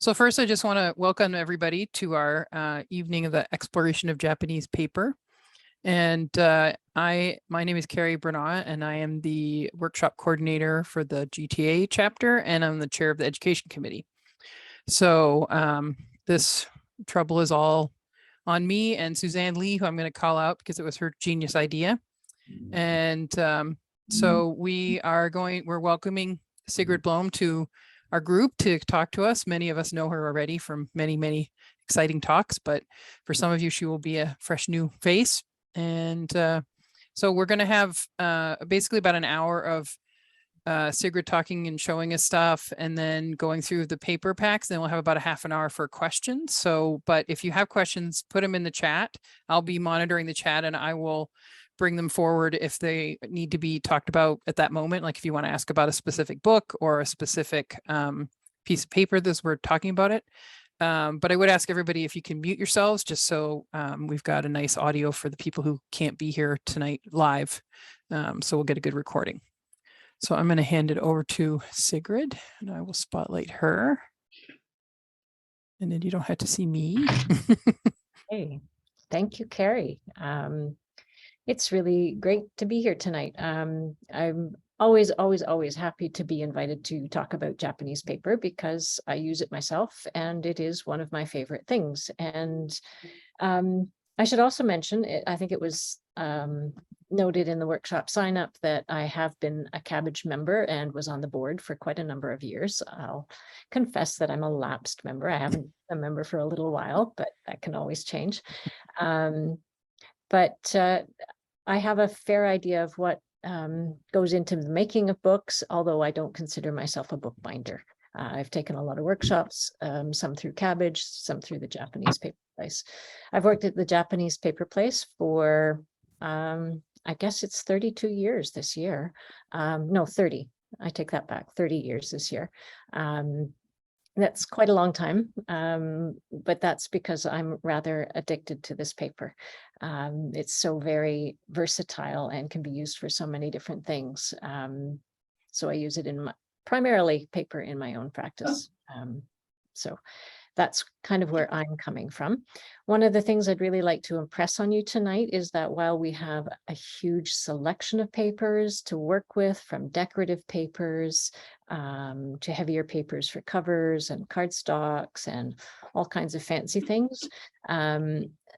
So first, I just want to welcome everybody to our evening of the exploration of Japanese paper. And my name is Carrie Bernat, and I am the workshop coordinator for the GTA chapter, and I'm the chair of the education committee. So this trouble is all on me and Suzanne Lee, who I'm going to call out because it was her genius idea. And so we're welcoming Sigrid Blohm to our group to talk to us. Many of us know her already from many exciting talks, but for some of you, she will be a fresh new face. And so we're going to have basically about an hour of Sigrid talking and showing us stuff, and then going through the paper packs. Then we'll have about a half an hour for questions. So, but if you have questions, put them in the chat. I'll be monitoring the chat, and I will bring them forward if they need to be talked about at that moment. Like if you want to ask about a specific book or a specific piece of paper that we're talking about it. But I would ask everybody if you can mute yourselves, just so we've got a nice audio for the people who can't be here tonight live. So we'll get a good recording. So I'm going to hand it over to Sigrid, and I will spotlight her. And then you don't have to see me. Hey, thank you, Carrie. It's really great to be here tonight. I'm always happy to be invited to talk about Japanese paper because I use it myself and it is one of my favorite things. And I should also mention, I think it was noted in the workshop sign up that I have been a Cabbage member and was on the board for quite a number of years. I'll confess that I'm a lapsed member. I haven't been a member for a little while, but that can always change. But I have a fair idea of what goes into the making of books, although I don't consider myself a bookbinder. I've taken a lot of workshops, some through Cabbage, some through the Japanese Paper Place. I've worked at the Japanese Paper Place for, I guess it's 32 years this year. No, 30. I take that back, 30 years this year. That's quite a long time, but that's because I'm rather addicted to this paper. It's so very versatile and can be used for so many different things. So I use it in primarily paper in my own practice. So that's kind of where I'm coming from. One of the things I'd really like to impress on you tonight is that while we have a huge selection of papers to work with, from decorative papers to heavier papers for covers and cardstocks and all kinds of fancy things,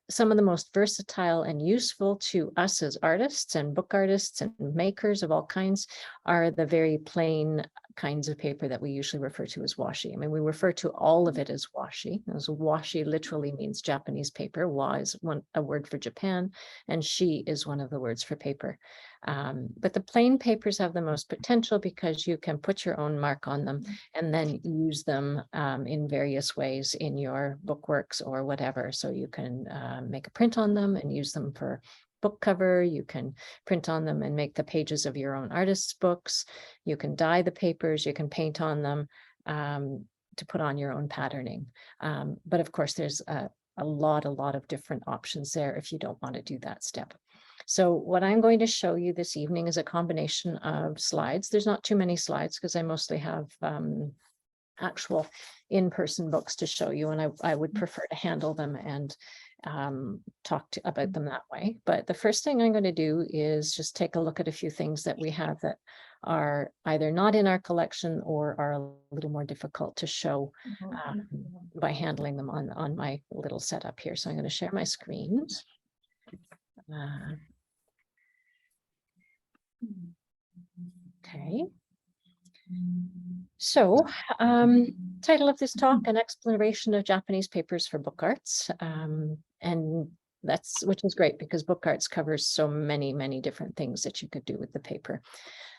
some of the most versatile and useful to us as artists and book artists and makers of all kinds are the very plain kinds of paper that we usually refer to as washi. I mean, we refer to all of it as washi. As washi literally means Japanese paper. Wa is a word for Japan, and shi is one of the words for paper. But the plain papers have the most potential because you can put your own mark on them and then use them in various ways in your bookworks or whatever. So you can make a print on them and use them for book cover. You can print on them and make the pages of your own artist's books. You can dye the papers, you can paint on them to put on your own patterning. But of course, there's a lot of different options there if you don't want to do that step. So what I'm going to show you this evening is a combination of slides. There's not too many slides because I mostly have actual in-person books to show you, and I would prefer to handle them and talk about them that way. But the first thing I'm going to do is just take a look at a few things that we have that are either not in our collection or are a little more difficult to show by handling them on my little setup here. So I'm going to share my screen. Okay. So, title of this talk, An Exploration of Japanese Papers for Book Arts. And which is great because book arts covers so many different things that you could do with the paper.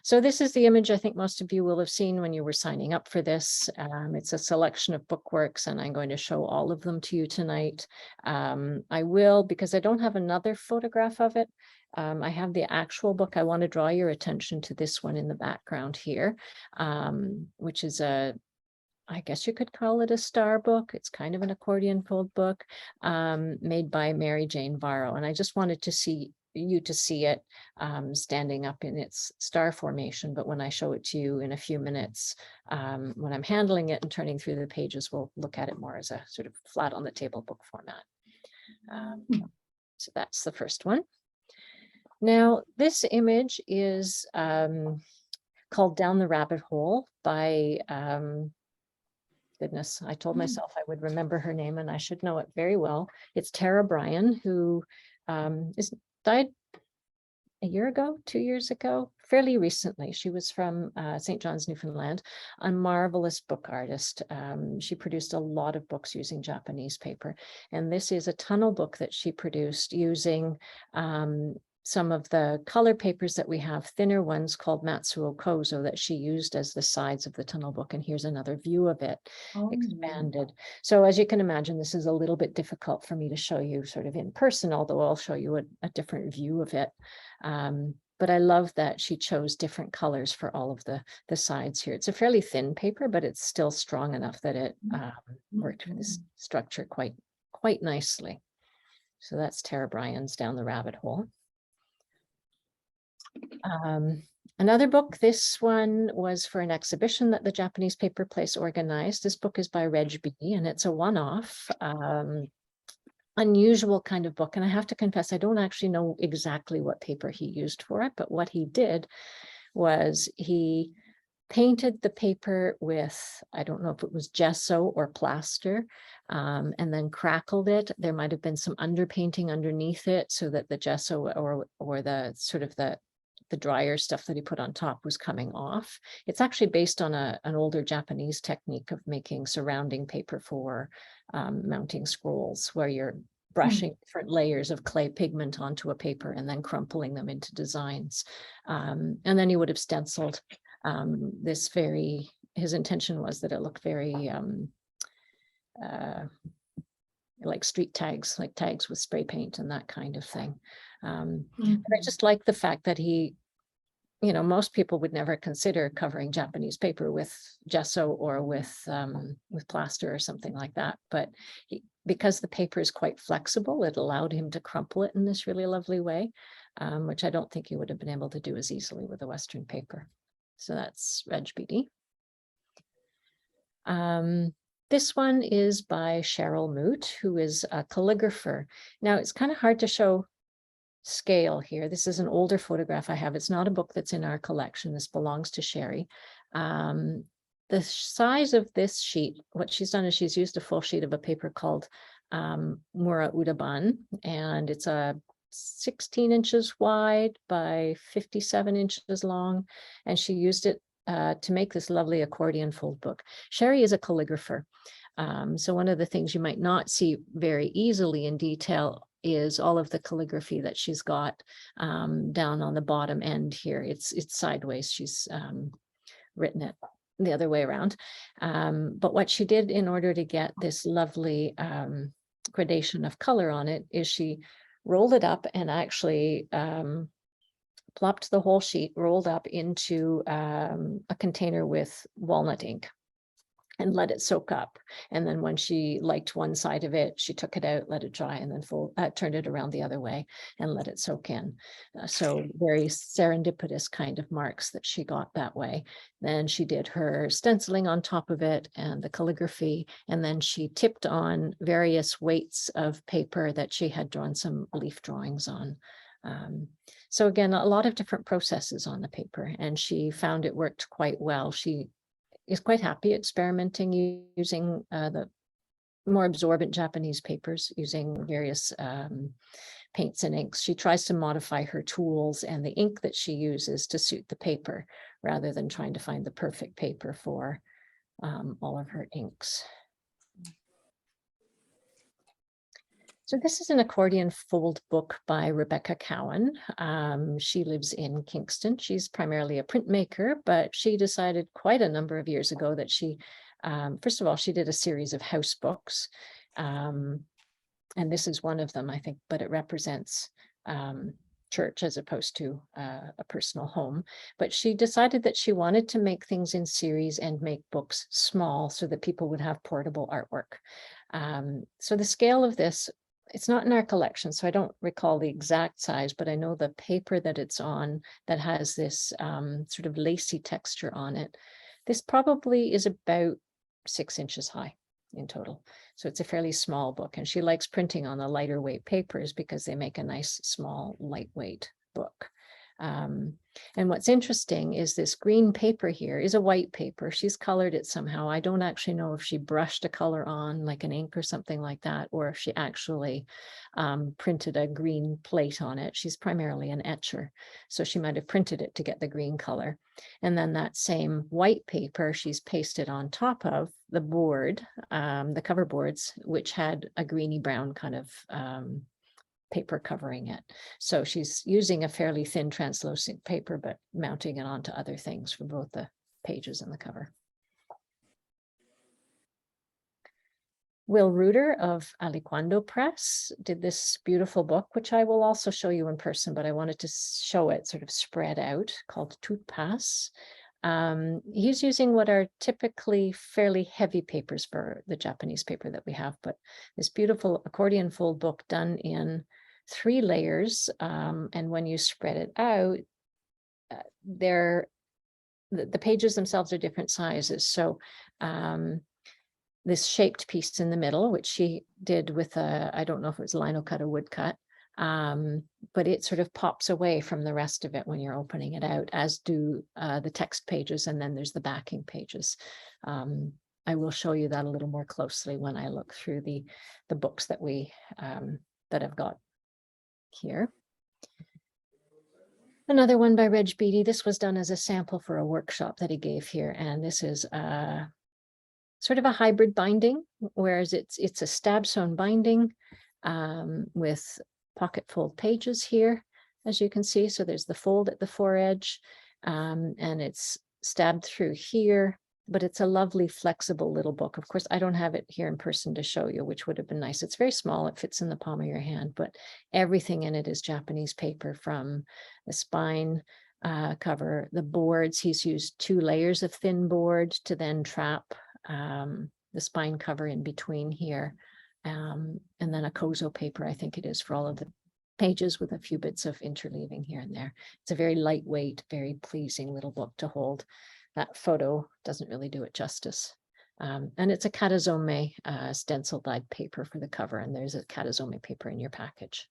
So this is the image I think most of you will have seen when you were signing up for this. It's a selection of bookworks, and I'm going to show all of them to you tonight. I will, because I don't have another photograph of it. I have the actual book. I want to draw your attention to this one in the background here, which is I guess you could call it a star book. It's kind of an accordion fold book made by Mary Jane Varro. And I just wanted to you to see it standing up in its star formation. But when I show it to you in a few minutes, when I'm handling it and turning through the pages, we'll look at it more as a sort of flat on the table book format. So that's the first one. Now, this image is called Down the Rabbit Hole by, goodness, I told myself I would remember her name and I should know it very well. It's Tara Bryan, who died a year ago, 2 years ago, fairly recently. She was from St. John's, Newfoundland, a marvelous book artist. She produced a lot of books using Japanese paper. And this is a tunnel book that she produced using some of the color papers that we have, thinner ones called Matsuo Kozo, that she used as the sides of the tunnel book. And here's another view of it expanded. So as you can imagine, this is a little bit difficult for me to show you sort of in person, although I'll show you a different view of it. But I love that she chose different colors for all of the sides here. It's a fairly thin paper, but it's still strong enough that it worked with this structure quite nicely. So that's Tara Bryan's Down the Rabbit Hole. Another book, this one was for an exhibition that the Japanese Paper Place organized. This book is by Reg B, and it's a one-off, unusual kind of book. And I have to confess, I don't actually know exactly what paper he used for it, but what he did was he painted the paper with, I don't know if it was gesso or plaster, and then crackled it. There might have been some underpainting underneath it so that the gesso or the sort of the dryer stuff that he put on top was coming off. It's actually based on an older Japanese technique of making surrounding paper for mounting scrolls, where you're brushing different layers of clay pigment onto a paper and then crumpling them into designs. And then he would have stenciled this his intention was that it looked very like street tags, like tags with spray paint and that kind of thing. But I just like the fact that he, most people would never consider covering Japanese paper with gesso or with plaster or something like that. But because the paper is quite flexible, it allowed him to crumple it in this really lovely way, which I don't think he would have been able to do as easily with a Western paper. So that's Reg BD. This one is by Cheryl Moot, who is a calligrapher. Now, it's kind of hard to show scale here. This is an older photograph I have. It's not a book that's in our collection. This belongs to Sherry. The size of this sheet, what she's done is she's used a full sheet of a paper called Mura Udaban, and it's a 16 inches wide by 57 inches long, and she used it to make this lovely accordion fold book. Sherry is a calligrapher. So one of the things you might not see very easily in detail is all of the calligraphy that she's got down on the bottom end here. It's sideways. She's written it the other way around. But what she did in order to get this lovely gradation of color on it is she rolled it up and actually plopped the whole sheet rolled up into a container with walnut ink and let it soak up. And then when she liked one side of it, she took it out, let it dry, and then turned it around the other way and let it soak in. So very serendipitous kind of marks that she got that way. Then she did her stenciling on top of it and the calligraphy, and then she tipped on various weights of paper that she had drawn some leaf drawings on. So again, a lot of different processes on the paper, and she found it worked quite well. She is quite happy experimenting using the more absorbent Japanese papers, using various paints and inks. She tries to modify her tools and the ink that she uses to suit the paper, rather than trying to find the perfect paper for all of her inks. So this is an accordion fold book by Rebecca Cowan. She lives in Kingston. She's primarily a printmaker, but she decided quite a number of years ago that she, first of all, she did a series of house books. And this is one of them, I think, but it represents church as opposed to a personal home. But she decided that she wanted to make things in series and make books small so that people would have portable artwork. So the scale of this it's not in our collection, so I don't recall the exact size, but I know the paper that it's on that has this sort of lacy texture on it. This probably is about 6 inches high in total. So it's a fairly small book, and she likes printing on the lighter weight papers because they make a nice, small, lightweight book. And what's interesting is this green paper here is a white paper. She's colored it somehow. I don't actually know if she brushed a color on like an ink or something like that, or if she actually printed a green plate on it. She's primarily an etcher, so she might have printed it to get the green color. And then that same white paper she's pasted on top of the board, the cover boards, which had a greeny brown kind of paper covering it. So she's using a fairly thin translucent paper, but mounting it onto other things for both the pages and the cover. Will Reuter of Aliquando Press did this beautiful book, which I will also show you in person, but I wanted to show it sort of spread out, called Tout Passe. He's using what are typically fairly heavy papers for the Japanese paper that we have, but this beautiful accordion fold book done in 3 layers. And when you spread it out, the pages themselves are different sizes. So this shaped piece in the middle, which she did with I don't know if it was lino cut or wood cut, but it sort of pops away from the rest of it when you're opening it out, as do the text pages, and then there's the backing pages. I will show you that a little more closely when I look through the books that that I've got here. Another one by Reg Beatty. This was done as a sample for a workshop that he gave here, and this is sort of a hybrid binding, whereas it's a stab sewn binding with pocket fold pages here, as you can see. So there's the fold at the foredge, and it's stabbed through here, but it's a lovely flexible little book. Of course, I don't have it here in person to show you, which would have been nice. It's very small. It fits in the palm of your hand, but everything in it is Japanese paper, from the spine cover, the boards. He's used 2 layers of thin board to then trap the spine cover in between here, and then a kozo paper, I think it is, for all of the pages, with a few bits of interleaving here and there. It's a very lightweight, very pleasing little book to hold. That photo doesn't really do it justice. And it's a katazome stencil dyed paper for the cover, and there's a katazome paper in your package.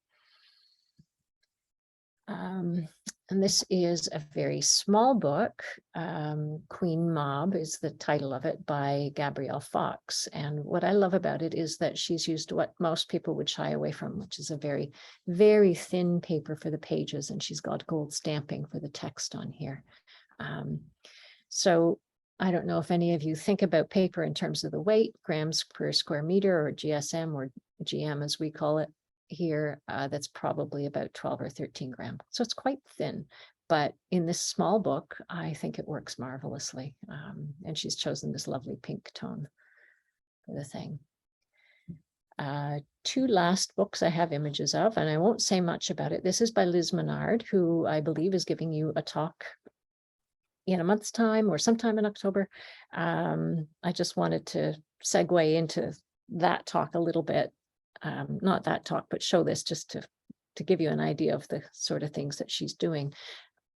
And this is a very small book. Queen Mob is the title of it, by Gabrielle Fox. And what I love about it is that she's used what most people would shy away from, which is a very, very thin paper for the pages, and she's got gold stamping for the text on here. So I don't know if any of you think about paper in terms of the weight, grams per square meter, or GSM, or GM as we call it here. That's probably about 12 or 13 grams. So it's quite thin, but in this small book, I think it works marvelously. And she's chosen this lovely pink tone for the thing. 2 last books I have images of, and I won't say much about it. This is by Liz Menard, who I believe is giving you a talk in a month's time or sometime in October. I just wanted to segue into that talk a little bit. Not that talk, but show this just to give you an idea of the sort of things that she's doing.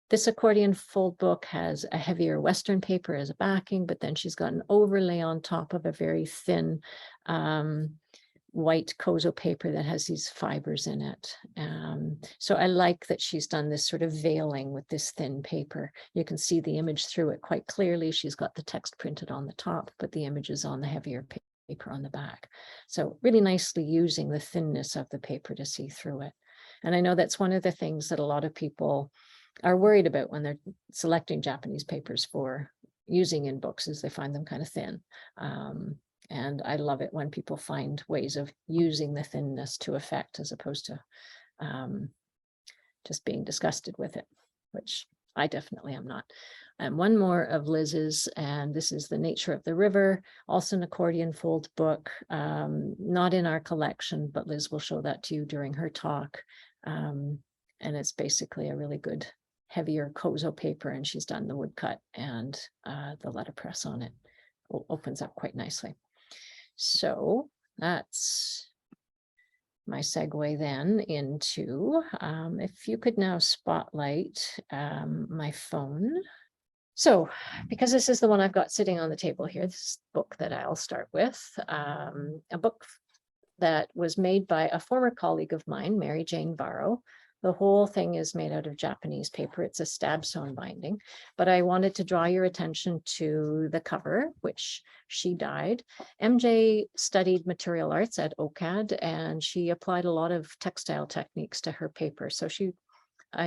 This accordion fold book has a heavier Western paper as a backing, but then she's got an overlay on top of a very thin white kozo paper that has these fibers in it. So I like that she's done this sort of veiling with this thin paper. You can see the image through it quite clearly. She's got the text printed on the top, but the image is on the heavier paper on the back. So really nicely using the thinness of the paper to see through it. And I know that's one of the things that a lot of people are worried about when they're selecting Japanese papers for using in books, is they find them kind of thin. And I love it when people find ways of using the thinness to effect, as opposed to just being disgusted with it, which I definitely am not. And one more of Liz's, and this is The Nature of the River, also an accordion fold book, not in our collection, but Liz will show that to you during her talk. And it's basically a really good heavier kozo paper, and she's done the woodcut and the letterpress on it. Opens up quite nicely. So that's my segue then into, if you could now spotlight my phone. So, because this is the one I've got sitting on the table here, this is the book that I'll start with, a book that was made by a former colleague of mine, Mary Jane Barrow. The whole thing is made out of Japanese paper. It's a stab sewn binding, but I wanted to draw your attention to the cover, which she dyed. MJ studied material arts at OCAD, and she applied a lot of textile techniques to her paper. So she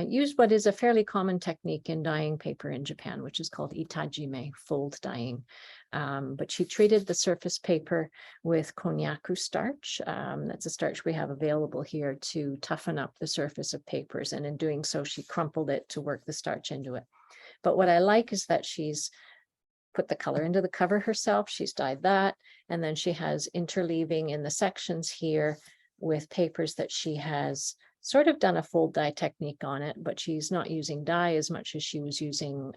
used what is a fairly common technique in dyeing paper in Japan, which is called itajime, fold dyeing. But she treated the surface paper with konnyaku starch. That's a starch we have available here to toughen up the surface of papers. And in doing so, she crumpled it to work the starch into it. But what I like is that she's put the color into the cover herself. She's dyed that. And then she has interleaving in the sections here with papers that she has sort of done a fold dye technique on it, but she's not using dye as much as she was using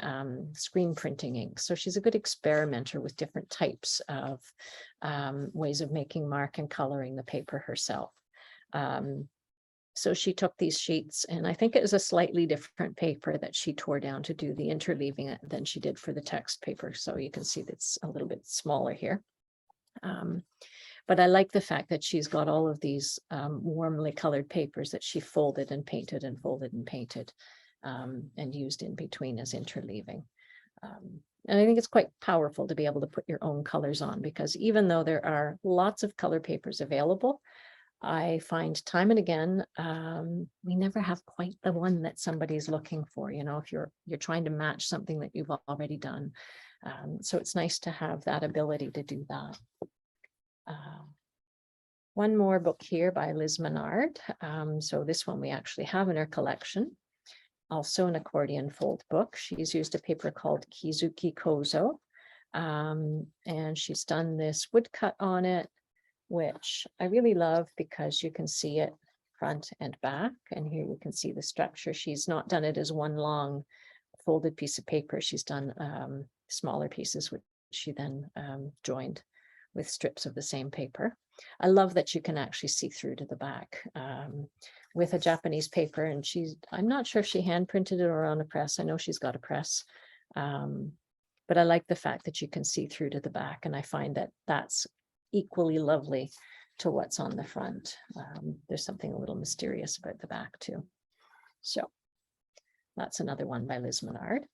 screen printing ink. So she's a good experimenter with different types of ways of making mark and coloring the paper herself. So she took these sheets, and I think it was a slightly different paper that she tore down to do the interleaving than she did for the text paper. So you can see that's a little bit smaller here. But I like the fact that she's got all of these warmly colored papers that she folded and painted and folded and painted and used in between as interleaving. And I think it's quite powerful to be able to put your own colors on, because even though there are lots of color papers available, I find time and again, we never have quite the one that somebody's looking for, you know, if you're trying to match something that you've already done. So it's nice to have that ability to do that. One more book here by Liz Menard. So this one we actually have in our collection. Also an accordion fold book. She's used a paper called Kizuki Kozo. And she's done this woodcut on it, which I really love because you can see it front and back. And here you can see the structure. She's not done it as one long folded piece of paper. She's done smaller pieces, which she then joined with strips of the same paper. I love that you can actually see through to the back with a Japanese paper. And I'm not sure if she hand printed it or on a press. I know she's got a press, but I like the fact that you can see through to the back. And I find that that's equally lovely to what's on the front. There's something a little mysterious about the back too. So that's another one by Liz Menard.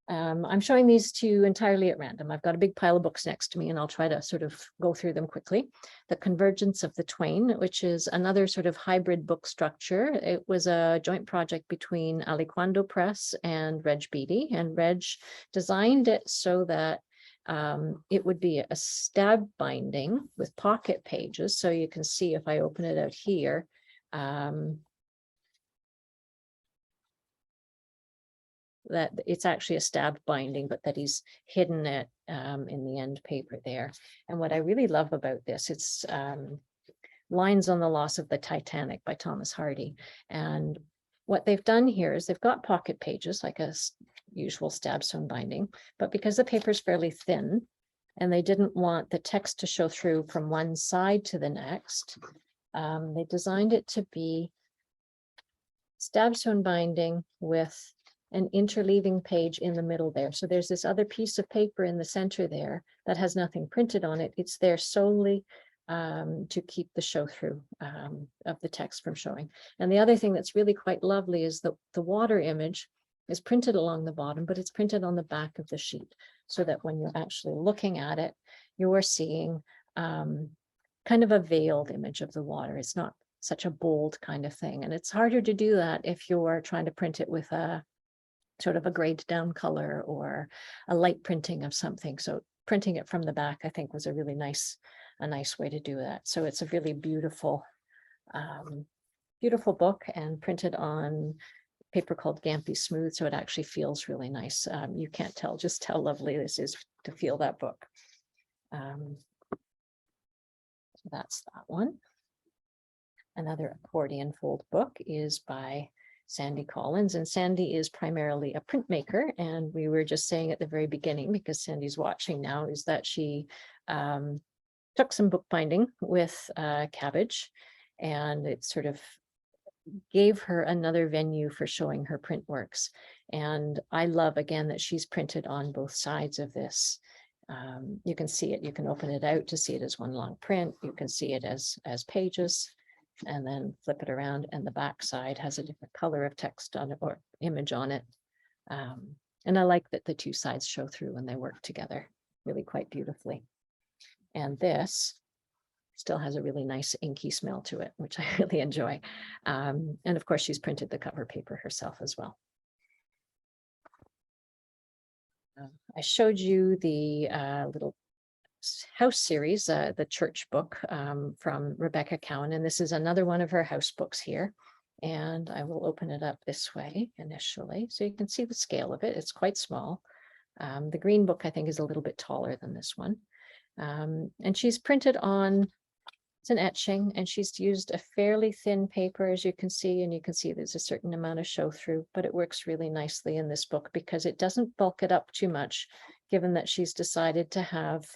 I'm showing these to you entirely at random. I've got a big pile of books next to me, and I'll try to sort of go through them quickly. The Convergence of the Twain, which is another sort of hybrid book structure. It was a joint project between Aliquando Press and Reg Beatty, and Reg designed it so that it would be a stab binding with pocket pages. So you can see if I open it out here, that it's actually a stab binding, but that he's hidden it in the end paper there. And what I really love about this, it's Lines on the Loss of the Titanic by Thomas Hardy. And what they've done here is they've got pocket pages like a usual stab sewn binding, but because the paper is fairly thin and they didn't want the text to show through from one side to the next, they designed it to be stab sewn binding with an interleaving page in the middle there. So there's this other piece of paper in the center there that has nothing printed on it. It's there solely to keep the show through of the text from showing. And the other thing that's really quite lovely is that the water image is printed along the bottom, but it's printed on the back of the sheet, so that when you're actually looking at it, you are seeing kind of a veiled image of the water. It's not such a bold kind of thing. And it's harder to do that if you're trying to print it with a sort of a grayed down color or a light printing of something. So printing it from the back, I think, was a really nice way to do that. So it's a really beautiful, beautiful book, and printed on paper called Gampy Smooth. So it actually feels really nice. You can't tell just how lovely this is to feel that book. So that's that one. Another accordion fold book is by Sandy Collins, and Sandy is primarily a printmaker. And we were just saying at the very beginning, because Sandy's watching now, is that she took some bookbinding with cabbage, and it sort of gave her another venue for showing her print works. And I love, again, that she's printed on both sides of this. You can see it, you can open it out to see it as one long print. You can see it as pages, and then flip it around, and the back side has a different color of text on it or image on it. And I like that the two sides show through and they work together really quite beautifully. And this still has a really nice inky smell to it, which I really enjoy. And of course, she's printed the cover paper herself as well. I showed you the little house series, the church book from Rebecca Cowan, and this is another one of her house books here. And I will open it up this way initially, so you can see the scale of it. It's quite small. The green book, I think, is a little bit taller than this one. And she's printed on, it's an etching, and she's used a fairly thin paper, as you can see, and you can see there's a certain amount of show through, but it works really nicely in this book because it doesn't bulk it up too much, given that she's decided to have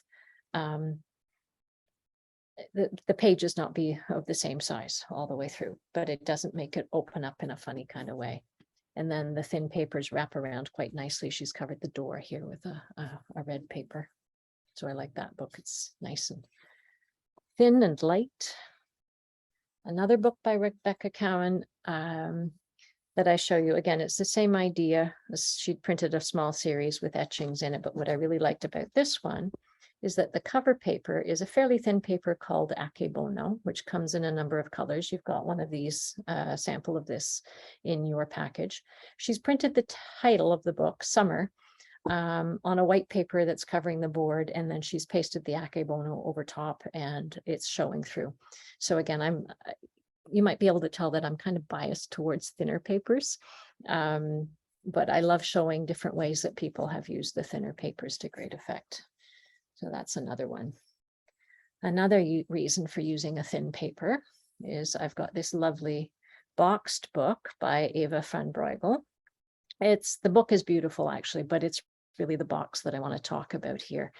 the pages not be of the same size all the way through, but it doesn't make it open up in a funny kind of way. And then the thin papers wrap around quite nicely. She's covered the door here with a red paper. So I like that book. It's nice and thin and light. Another book by Rebecca Cowan that I show you. Again, it's the same idea. She'd printed a small series with etchings in it, but what I really liked about this one is that the cover paper is a fairly thin paper called akebono, which comes in a number of colors. You've got one of these, sample of this in your package. She's printed the title of the book, Summer, on a white paper that's covering the board, and then she's pasted the akebono over top, and it's showing through. So again, you might be able to tell that I'm kind of biased towards thinner papers, but I love showing different ways that people have used the thinner papers to great effect. So that's another one. Another reason for using a thin paper is I've got this lovely boxed book by Eva van Breugel. The book is beautiful actually, but it's really the box that I want to talk about here.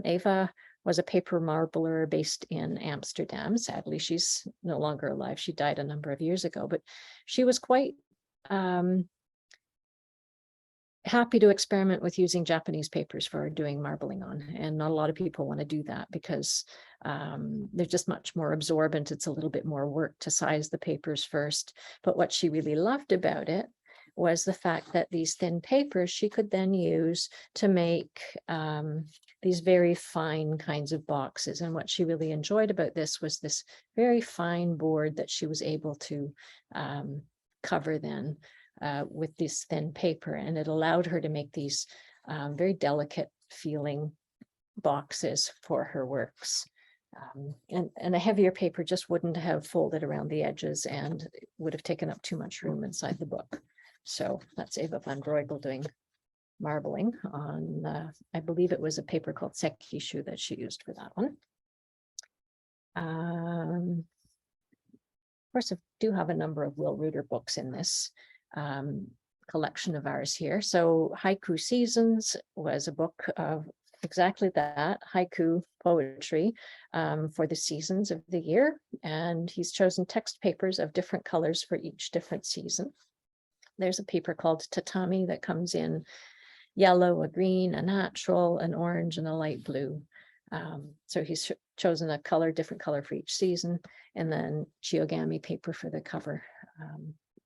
Eva was a paper marbler based in Amsterdam. Sadly, she's no longer alive. She died a number of years ago, but she was quite happy to experiment with using Japanese papers for doing marbling on. And not a lot of people want to do that because they're just much more absorbent. It's a little bit more work to size the papers first. But what she really loved about it was the fact that these thin papers she could then use to make these very fine kinds of boxes. And what she really enjoyed about this was this very fine board that she was able to cover then with this thin paper, and it allowed her to make these very delicate feeling boxes for her works. And a heavier paper just wouldn't have folded around the edges and would have taken up too much room inside the book. So that's Eva van Breugel doing marbling on, I believe it was a paper called Sekishu that she used for that one. Of course, I do have a number of Will Reuter books in this collection of ours here. So Haiku Seasons was a book of exactly that, haiku poetry for the seasons of the year. And he's chosen text papers of different colors for each different season. There's a paper called Tatami that comes in yellow, a green, a natural, an orange, and a light blue. So he's chosen a different color for each season, and then Chiogami paper for the cover.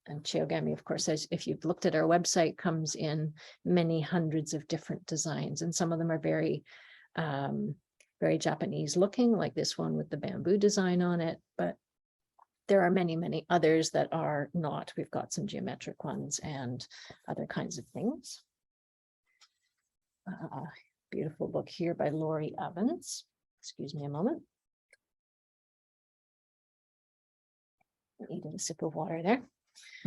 And Chiogami, of course, as if you've looked at our website, comes in many hundreds of different designs, and some of them are very, very Japanese looking, like this one with the bamboo design on it. But there are many, many others that are not. We've got some geometric ones and other kinds of things. Beautiful book here by Laurie Evans. Excuse me a moment. Needed a sip of water there.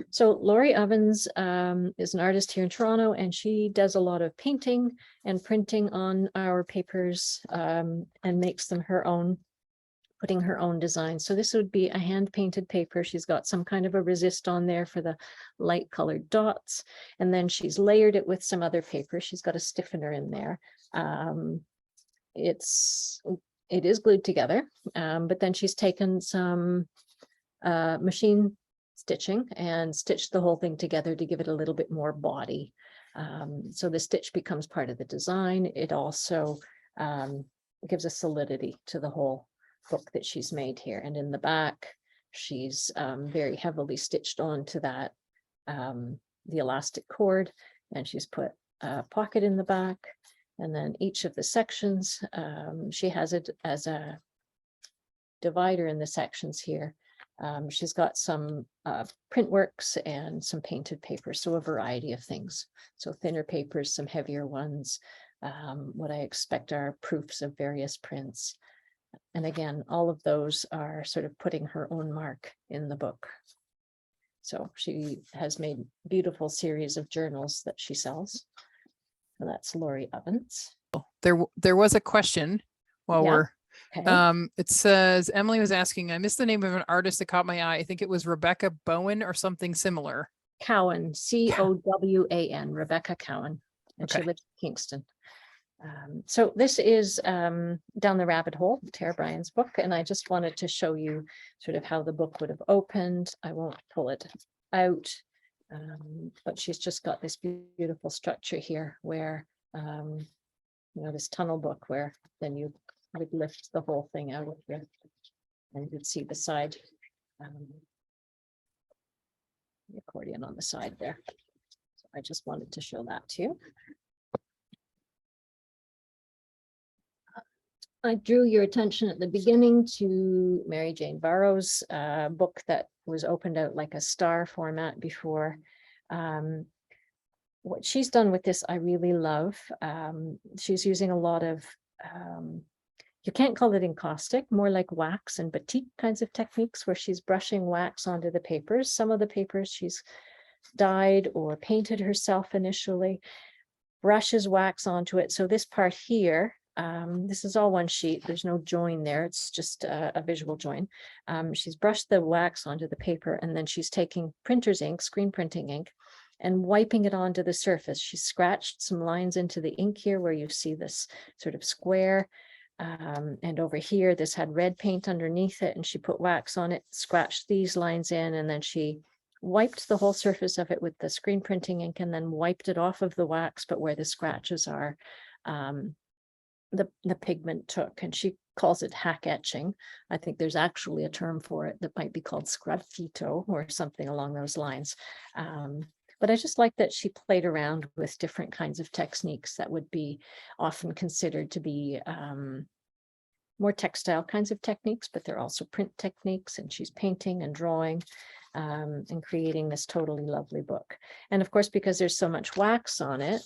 So Laurie Evans is an artist here in Toronto, and she does a lot of painting and printing on our papers and makes them her own, putting her own designs. So this would be a hand painted paper. She's got some kind of a resist on there for the light colored dots. And then she's layered it with some other paper. She's got a stiffener in there. It's it is glued together, but then she's taken some machine stitching and stitched the whole thing together to give it a little bit more body. So the stitch becomes part of the design. It also gives a solidity to the whole book that she's made here. And in the back, she's very heavily stitched onto that, the elastic cord, and she's put a pocket in the back. And then each of the sections, she has it as a divider in the sections here. She's got some print works and some painted papers, so a variety of things. So thinner papers, some heavier ones. What I expect are proofs of various prints. And again, all of those are sort of putting her own mark in the book. So she has made beautiful series of journals that she sells. And that's Laurie Ovens. There was a question while Yeah. we're Okay. it says Emily was asking, I missed the name of an artist that caught my eye. I think it was Rebecca Bowen or something similar. Cowan, Cowan, Rebecca Cowan, and Okay. she lives in Kingston. So this is Down the Rabbit Hole, Tara Bryan's book, and I just wanted to show you sort of how the book would have opened. I won't pull it out, but she's just got this beautiful structure here where, you know, this tunnel book where then you would lift the whole thing out of here and you'd see the side, the accordion on the side there. So I just wanted to show that to you. I drew your attention at the beginning to Mary Jane Barrow's book that was opened out like a star format before. What she's done with this, I really love. She's using a lot of, you can't call it encaustic, more like wax and batik kinds of techniques where she's brushing wax onto the papers. Some of the papers she's dyed or painted herself initially, brushes wax onto it. So this part here, this is all one sheet. There's no join there. It's just a visual join. She's brushed the wax onto the paper and then she's taking printer's ink, screen printing ink, and wiping it onto the surface. She scratched some lines into the ink here where you see this sort of square. And over here, this had red paint underneath it and she put wax on it, scratched these lines in, and then she wiped the whole surface of it with the screen printing ink and then wiped it off of the wax, but where the scratches are, the pigment took, and she calls it hack etching. I think there's actually a term for it that might be called sgraffito or something along those lines. But I just like that she played around with different kinds of techniques that would be often considered to be more textile kinds of techniques, but they're also print techniques, and she's painting and drawing and creating this totally lovely book. And of course, because there's so much wax on it,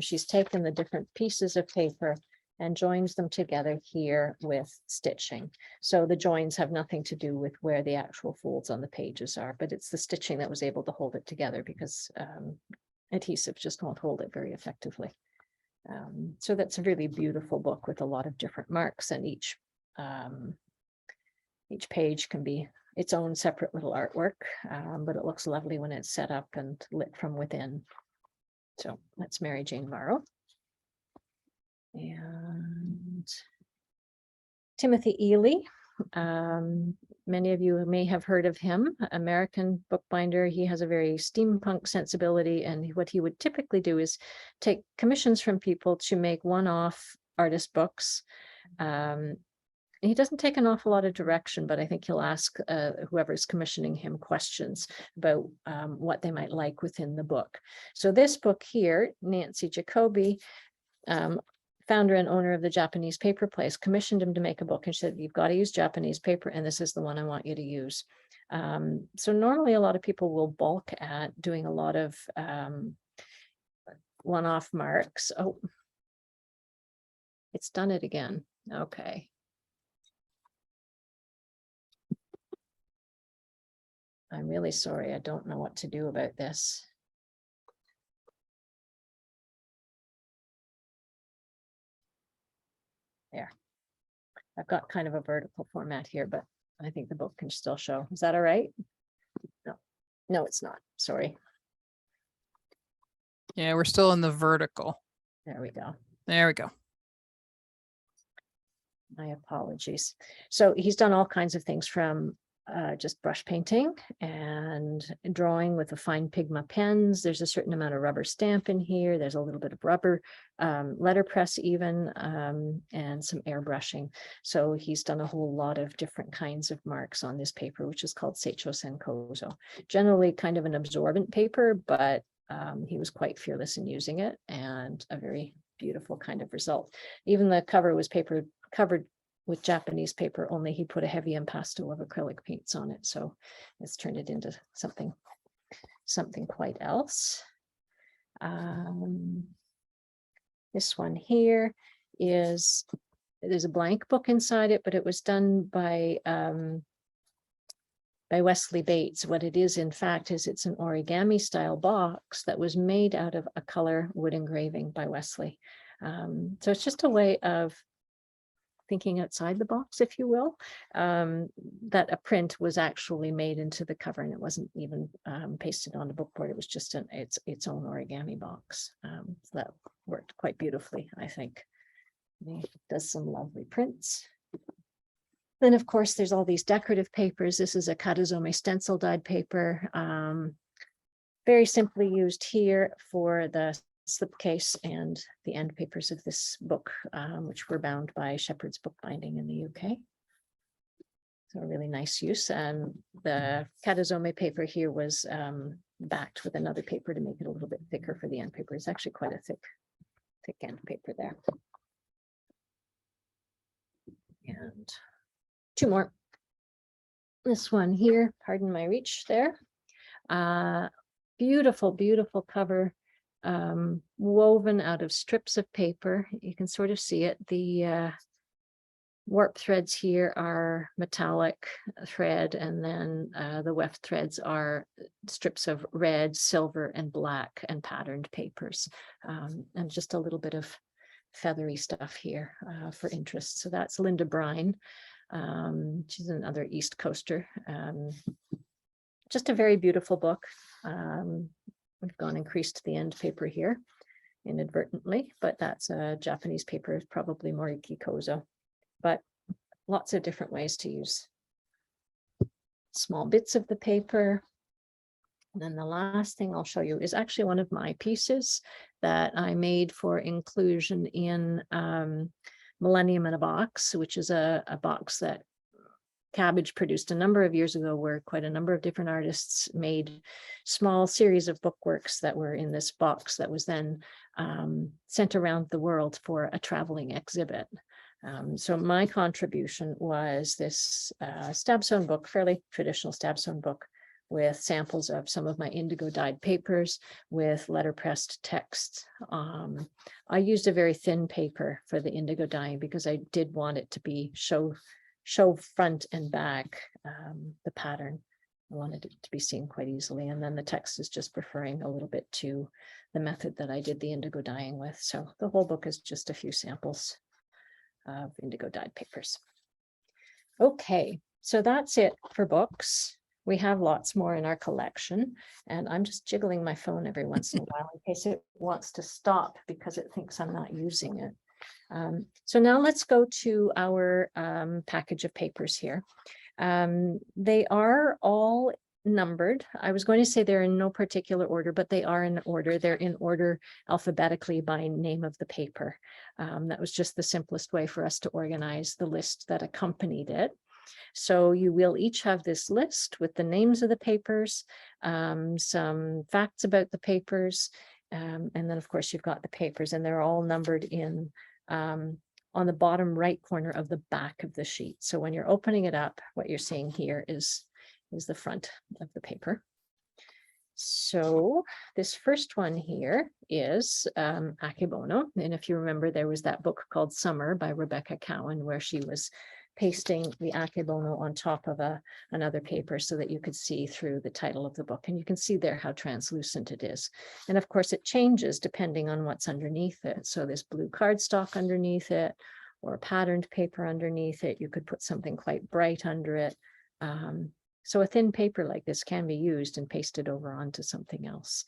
she's taken the different pieces of paper and joins them together here with stitching. So the joins have nothing to do with where the actual folds on the pages are, but it's the stitching that was able to hold it together because adhesive just won't hold it very effectively. So that's a really beautiful book with a lot of different marks, and each page can be its own separate little artwork, but it looks lovely when it's set up and lit from within. So that's Mary Jane Barrow. And Timothy Ely, many of you may have heard of him, American bookbinder. He has a very steampunk sensibility, and what he would typically do is take commissions from people to make one-off artist books. He doesn't take an awful lot of direction, but I think he'll ask whoever's commissioning him questions about what they might like within the book. So this book here, Nancy Jacoby, founder and owner of the Japanese paper place, commissioned him to make a book and said, you've got to use Japanese paper, and this is the one I want you to use. So normally a lot of people will balk at doing a lot of one-off marks. Oh, it's done it again. Okay. I'm really sorry. I don't know what to do about this. There. I've got kind of a vertical format here, but I think the book can still show. Is that all right? No, it's not. Sorry. Yeah, we're still in the vertical. There we go. There we go. My apologies. So he's done all kinds of things from just brush painting and drawing with the fine Pigma pens. There's a certain amount of rubber stamp in here. There's a little bit of rubber letterpress even, and some airbrushing. So he's done a whole lot of different kinds of marks on this paper, which is called Seicho Senkozo. Generally kind of an absorbent paper, but he was quite fearless in using it, and a very beautiful kind of result. Even the cover was covered with Japanese paper, only he put a heavy impasto of acrylic paints on it. So it's turned it into something quite else. This one here is, there's a blank book inside it, but it was done by Wesley Bates. What it is, in fact, is it's an origami style box that was made out of a color wood engraving by Wesley. So it's just a way of thinking outside the box, if you will, that a print was actually made into the cover, and it wasn't even pasted on the bookboard. It was just its own origami box. So that worked quite beautifully, I think. He does some lovely prints. Then, of course, there's all these decorative papers. This is a Katazome stencil dyed paper, very simply used here for the slipcase and the end papers of this book, which were bound by Shepherd's Bookbinding in the UK. So a really nice use. And the Katazome paper here was backed with another paper to make it a little bit thicker for the end paper. It's actually quite a thick end paper there. And two more. This one here, pardon my reach there. Beautiful, beautiful cover, woven out of strips of paper. You can sort of see it. The warp threads here are metallic thread, and then the weft threads are strips of red, silver, and black and patterned papers, and just a little bit of feathery stuff here for interest. So that's Linda Brine. She's another East Coaster. Just a very beautiful book. We've gone and creased the end paper here inadvertently, but that's a Japanese paper, probably Moriki Kozo, but lots of different ways to use small bits of the paper. And then the last thing I'll show you is actually one of my pieces that I made for inclusion in Millennium in a Box, which is a box that Cabbage produced a number of years ago, where quite a number of different artists made small series of bookworks that were in this box that was then sent around the world for a traveling exhibit. So my contribution was this stab sewn book, fairly traditional stab sewn book, with samples of some of my indigo dyed papers with letterpressed text. I used a very thin paper for the indigo dyeing because I did want it to be show front and back the pattern. I wanted it to be seen quite easily. And then the text is just referring a little bit to the method that I did the indigo dyeing with. So the whole book is just a few samples of indigo dyed papers. Okay, so that's it for books. We have lots more in our collection, and I'm just jiggling my phone every once in a while in case it wants to stop because it thinks I'm not using it. So now let's go to our package of papers here. They are all numbered. I was going to say they're in no particular order, but they are in order. They're in order alphabetically by name of the paper. That was just the simplest way for us to organize the list that accompanied it. So you will each have this list with the names of the papers, some facts about the papers, and then of course you've got the papers, and they're all numbered in on the bottom right corner of the back of the sheet. So when you're opening it up, what you're seeing here is the front of the paper. So this first one here is Akebono. And if you remember, there was that book called Summer by Rebecca Cowan, where she was pasting the Akebono on top of another paper so that you could see through the title of the book. And you can see there how translucent it is. And of course, it changes depending on what's underneath it. So this blue cardstock underneath it, or a patterned paper underneath it. You could put something quite bright under it. So a thin paper like this can be used and pasted over onto something else.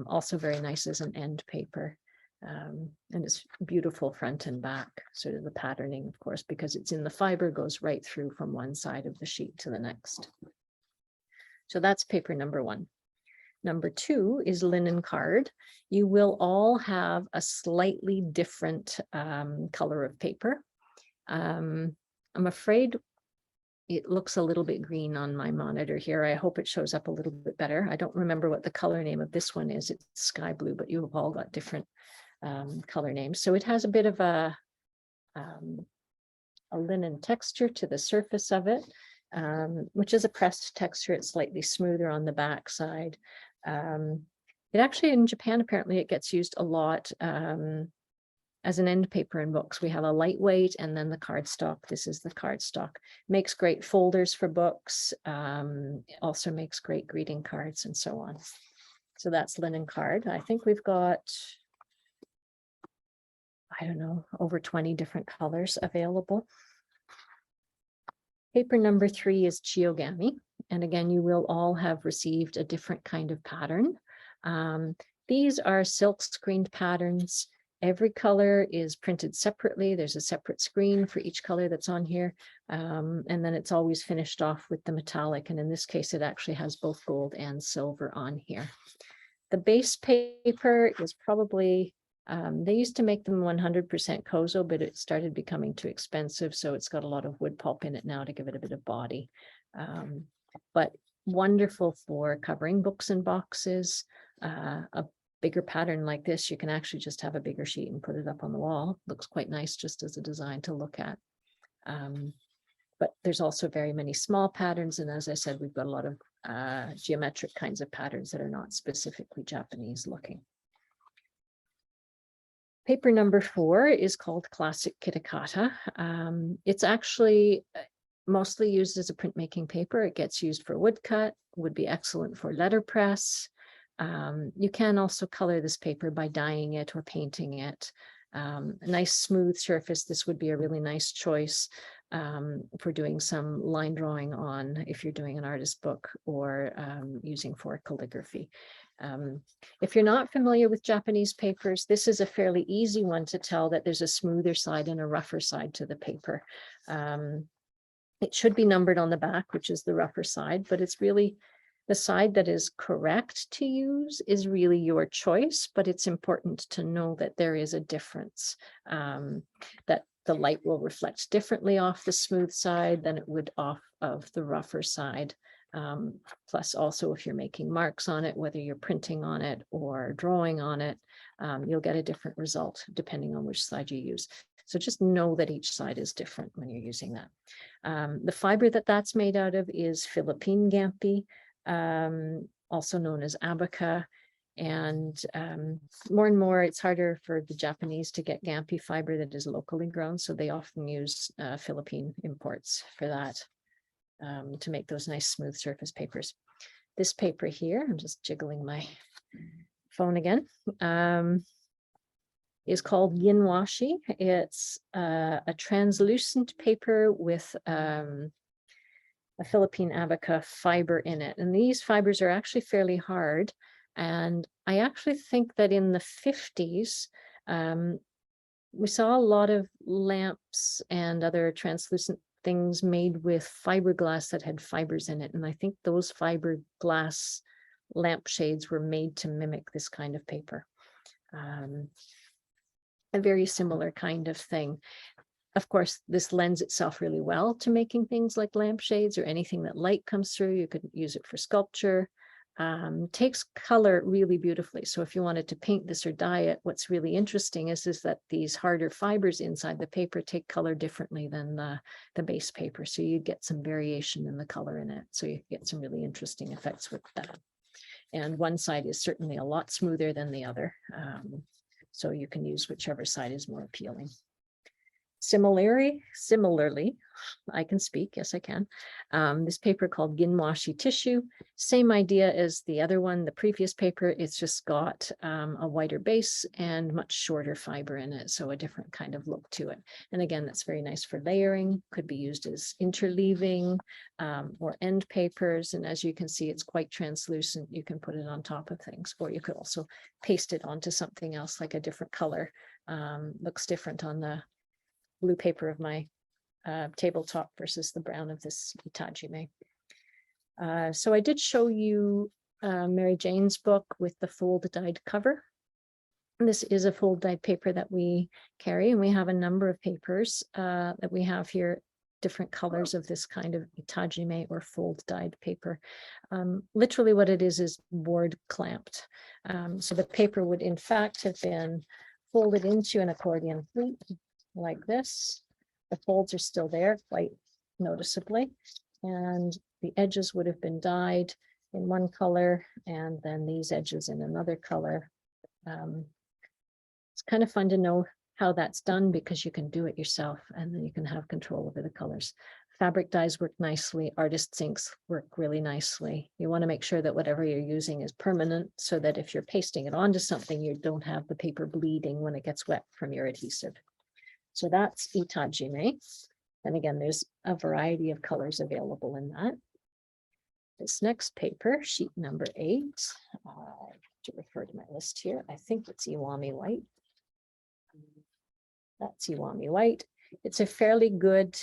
Also very nice as an end paper. And it's beautiful front and back, sort of the patterning, of course, because it's in the fiber, goes right through from one side of the sheet to the next. So that's paper number 1. Number 2 is linen card. You will all have a slightly different color of paper. I'm afraid it looks a little bit green on my monitor here. I hope it shows up a little bit better. I don't remember what the color name of this one is. It's sky blue, but you have all got different color names. So it has a bit of a linen texture to the surface of it, which is a pressed texture. It's slightly smoother on the back side. It actually, in Japan, apparently it gets used a lot as an end paper in books. We have a lightweight and then the cardstock. This is the cardstock. Makes great folders for books. Also makes great greeting cards and so on. So that's linen card. I think we've got, I don't know, over 20 different colors available. Paper number 3 is chiogami. And again, you will all have received a different kind of pattern. These are silk screened patterns. Every color is printed separately. There's a separate screen for each color that's on here. And then it's always finished off with the metallic. And in this case, it actually has both gold and silver on here. The base paper is probably, they used to make them 100% kozo, but it started becoming too expensive. So it's got a lot of wood pulp in it now to give it a bit of body. But wonderful for covering books and boxes. A bigger pattern like this, you can actually just have a bigger sheet and put it up on the wall. Looks quite nice just as a design to look at. But there's also very many small patterns. And as I said, we've got a lot of geometric kinds of patterns that are not specifically Japanese looking. Paper number 4 is called Classic Kitakata. It's actually mostly used as a printmaking paper. It gets used for woodcut, would be excellent for letterpress. You can also color this paper by dyeing it or painting it. A nice smooth surface. This would be a really nice choice for doing some line drawing on if you're doing an artist book or using for calligraphy. If you're not familiar with Japanese papers, this is a fairly easy one to tell that there's a smoother side and a rougher side to the paper. It should be numbered on the back, which is the rougher side, but it's really the side that is correct to use is really your choice, but it's important to know that there is a difference, that the light will reflect differently off the smooth side than it would off of the rougher side. Plus also if you're making marks on it, whether you're printing on it or drawing on it, you'll get a different result depending on which side you use. So just know that each side is different when you're using that. The fiber that that's made out of is Philippine Gampi, also known as abaca. And more and more, it's harder for the Japanese to get Gampi fiber that is locally grown. So they often use Philippine imports for that, to make those nice smooth surface papers. This paper here, I'm just jiggling my phone again, is called yin washi. It's a translucent paper with a Philippine abaca fiber in it. And these fibers are actually fairly hard. And I actually think that in the 50s, we saw a lot of lamps and other translucent things made with fiberglass that had fibers in it. And I think those fiberglass lampshades were made to mimic this kind of paper. A very similar kind of thing. Of course, this lends itself really well to making things like lampshades or anything that light comes through. You could use it for sculpture. Takes color really beautifully. So if you wanted to paint this or dye it, what's really interesting is that these harder fibers inside the paper take color differently than the base paper. So you get some variation in the color in it. So you get some really interesting effects with that. And one side is certainly a lot smoother than the other. So you can use whichever side is more appealing. Similarly, I can speak, yes, I can. This paper called Gin Washi Tissue, same idea as the other one, the previous paper, it's just got a wider base and much shorter fiber in it, so a different kind of look to it. And again, that's very nice for layering, could be used as interleaving or end papers. And as you can see, it's quite translucent. You can put it on top of things, or you could also paste it onto something else like a different color. Looks different on the blue paper of my tabletop versus the brown of this Itajime. So I did show you Mary Jane's book with the fold dyed cover. This is a fold dyed paper that we carry, and we have a number of papers that we have here, different colors of this kind of Itajime or fold dyed paper. Literally what it is board clamped. So the paper would in fact have been folded into an accordion pleat like this. The folds are still there quite noticeably, and the edges would have been dyed in one color and then these edges in another color. It's kind of fun to know how that's done because you can do it yourself and then you can have control over the colors. Fabric dyes work nicely, artist inks work really nicely. You want to make sure that whatever you're using is permanent so that if you're pasting it onto something, you don't have the paper bleeding when it gets wet from your adhesive. So that's Itajime. And again, there's a variety of colors available in that. This next paper, sheet number 8, to refer to my list here, I think it's Iwami White. That's Iwami White. It's a fairly good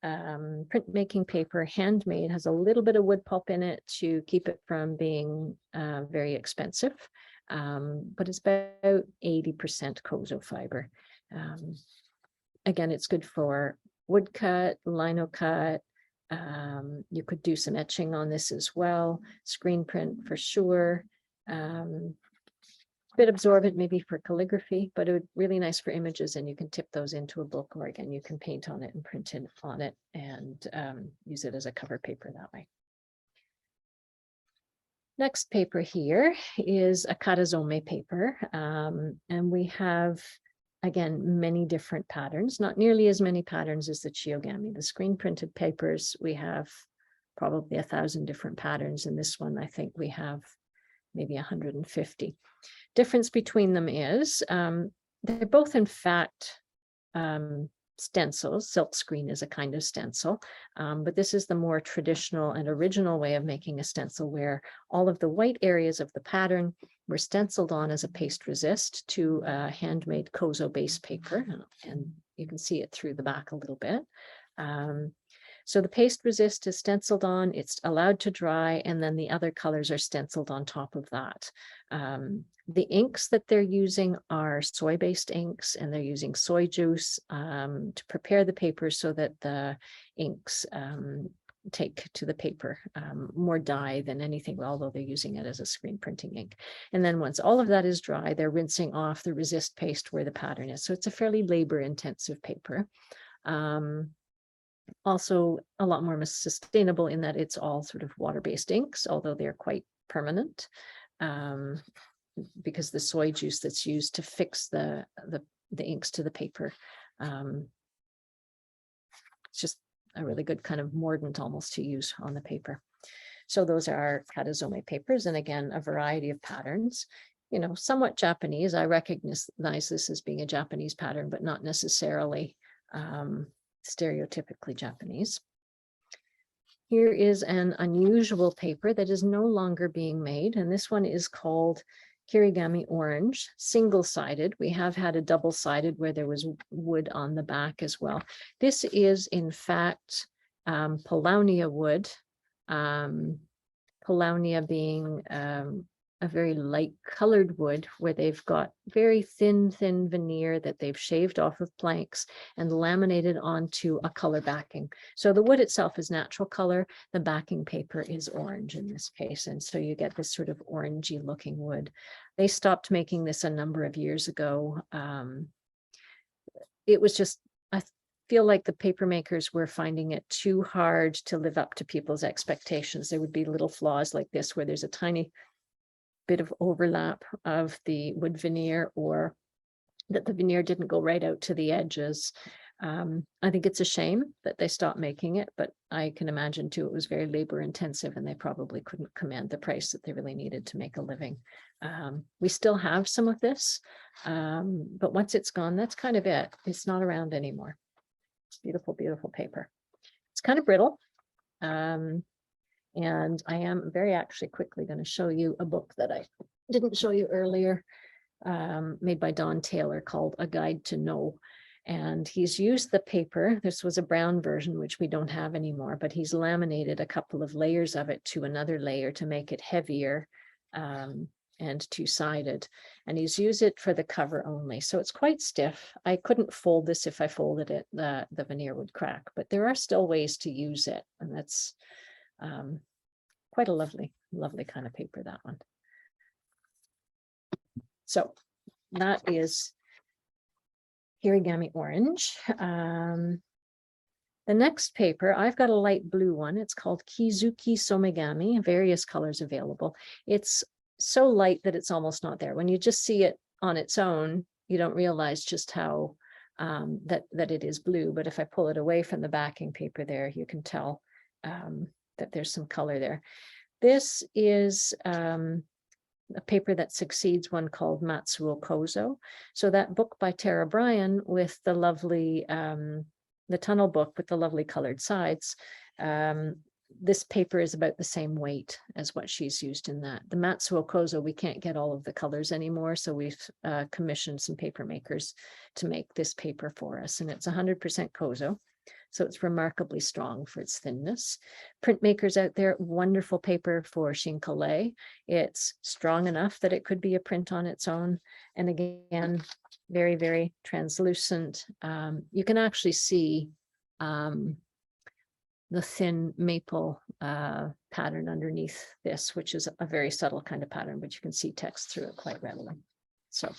printmaking paper, handmade, has a little bit of wood pulp in it to keep it from being very expensive, but it's about 80% kozo fiber. Again, it's good for woodcut, lino cut. You could do some etching on this as well. Screen print for sure. Bit absorbent maybe for calligraphy, but it would really nice for images, and you can tip those into a book, or again, you can paint on it and print it on it and use it as a cover paper that way. Next paper here is a karazome paper, and we have, again, many different patterns, not nearly as many patterns as the Chiyogami. The screen printed papers, we have probably 1,000 different patterns. In this one, I think we have maybe 150. Difference between them is they're both, in fact, stencils. Silk screen is a kind of stencil, but this is the more traditional and original way of making a stencil, where all of the white areas of the pattern were stenciled on as a paste resist to a handmade kozo base paper, and you can see it through the back a little bit. So the paste resist is stenciled on, it's allowed to dry, and then the other colors are stenciled on top of that. The inks that they're using are soy-based inks, and they're using soy juice to prepare the paper so that the inks take to the paper more dye than anything, although they're using it as a screen printing ink. And then once all of that is dry, they're rinsing off the resist paste where the pattern is. So it's a fairly labor-intensive paper. Also a lot more sustainable in that it's all sort of water-based inks, although they're quite permanent, because the soy juice that's used to fix the inks to the paper. It's just a really good kind of mordant almost to use on the paper. So those are our karazome papers, and again, a variety of patterns. You know, somewhat Japanese. I recognize this as being a Japanese pattern, but not necessarily stereotypically Japanese. Here is an unusual paper that is no longer being made, and this one is called Kirigami Orange, single-sided. We have had a double-sided where there was wood on the back as well. This is, in fact, Paulownia wood, Paulownia being a very light colored wood where they've got very thin veneer that they've shaved off of planks and laminated onto a color backing. So the wood itself is natural color, the backing paper is orange in this case. And so you get this sort of orangey looking wood. They stopped making this a number of years ago. It was just, I feel like the paper makers were finding it too hard to live up to people's expectations. There would be little flaws like this where there's a tiny bit of overlap of the wood veneer, or that the veneer didn't go right out to the edges. I think it's a shame that they stopped making it, but I can imagine too, it was very labor intensive and they probably couldn't command the price that they really needed to make a living. We still have some of this, but once it's gone, that's kind of it. It's not around anymore. It's beautiful, beautiful paper. It's kind of brittle. And I am very actually quickly going to show you a book that I didn't show you earlier, made by Don Taylor, called A Guide to Know. And he's used the paper. This was a brown version, which we don't have anymore, but he's laminated a couple of layers of it to another layer to make it heavier and two-sided. And he's used it for the cover only. So it's quite stiff. I couldn't fold this. If I folded it, the veneer would crack, but there are still ways to use it. And that's quite a lovely, lovely kind of paper, that one. So that is Hirigami Orange. The next paper, I've got a light blue one. It's called Kizuki Somegami, various colors available. It's so light that it's almost not there. When you just see it on its own, you don't realize just how that it is blue. But if I pull it away from the backing paper there, you can tell that there's some color there. This is a paper that succeeds one called Matsuo Kozo. So that book by Tara Bryan with the lovely, the tunnel book with the lovely colored sides, this paper is about the same weight as what she's used in that. The Matsuo Kozo, we can't get all of the colors anymore, so we've commissioned some paper makers to make this paper for us, and it's 100% Kozo. So it's remarkably strong for its thinness. Printmakers out there, wonderful paper for Shinkalei. It's strong enough that it could be a print on its own. And again, very, very translucent. You can actually see the thin maple pattern underneath this, which is a very subtle kind of pattern, but you can see text through it quite readily. So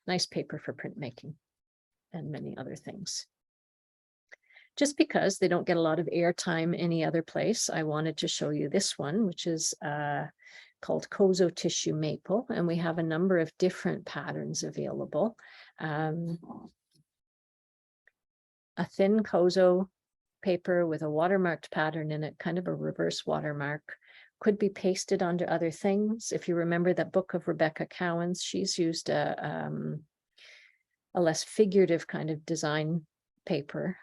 nice paper for printmaking and many other things. Just because they don't get a lot of airtime any other place, I wanted to show you this one, which is called Kozo Tissue Maple, and we have a number of different patterns available. A thin Kozo paper with a watermarked pattern in it, kind of a reverse watermark, could be pasted onto other things. If you remember that book of Rebecca Cowan's, she's used a less figurative kind of design paper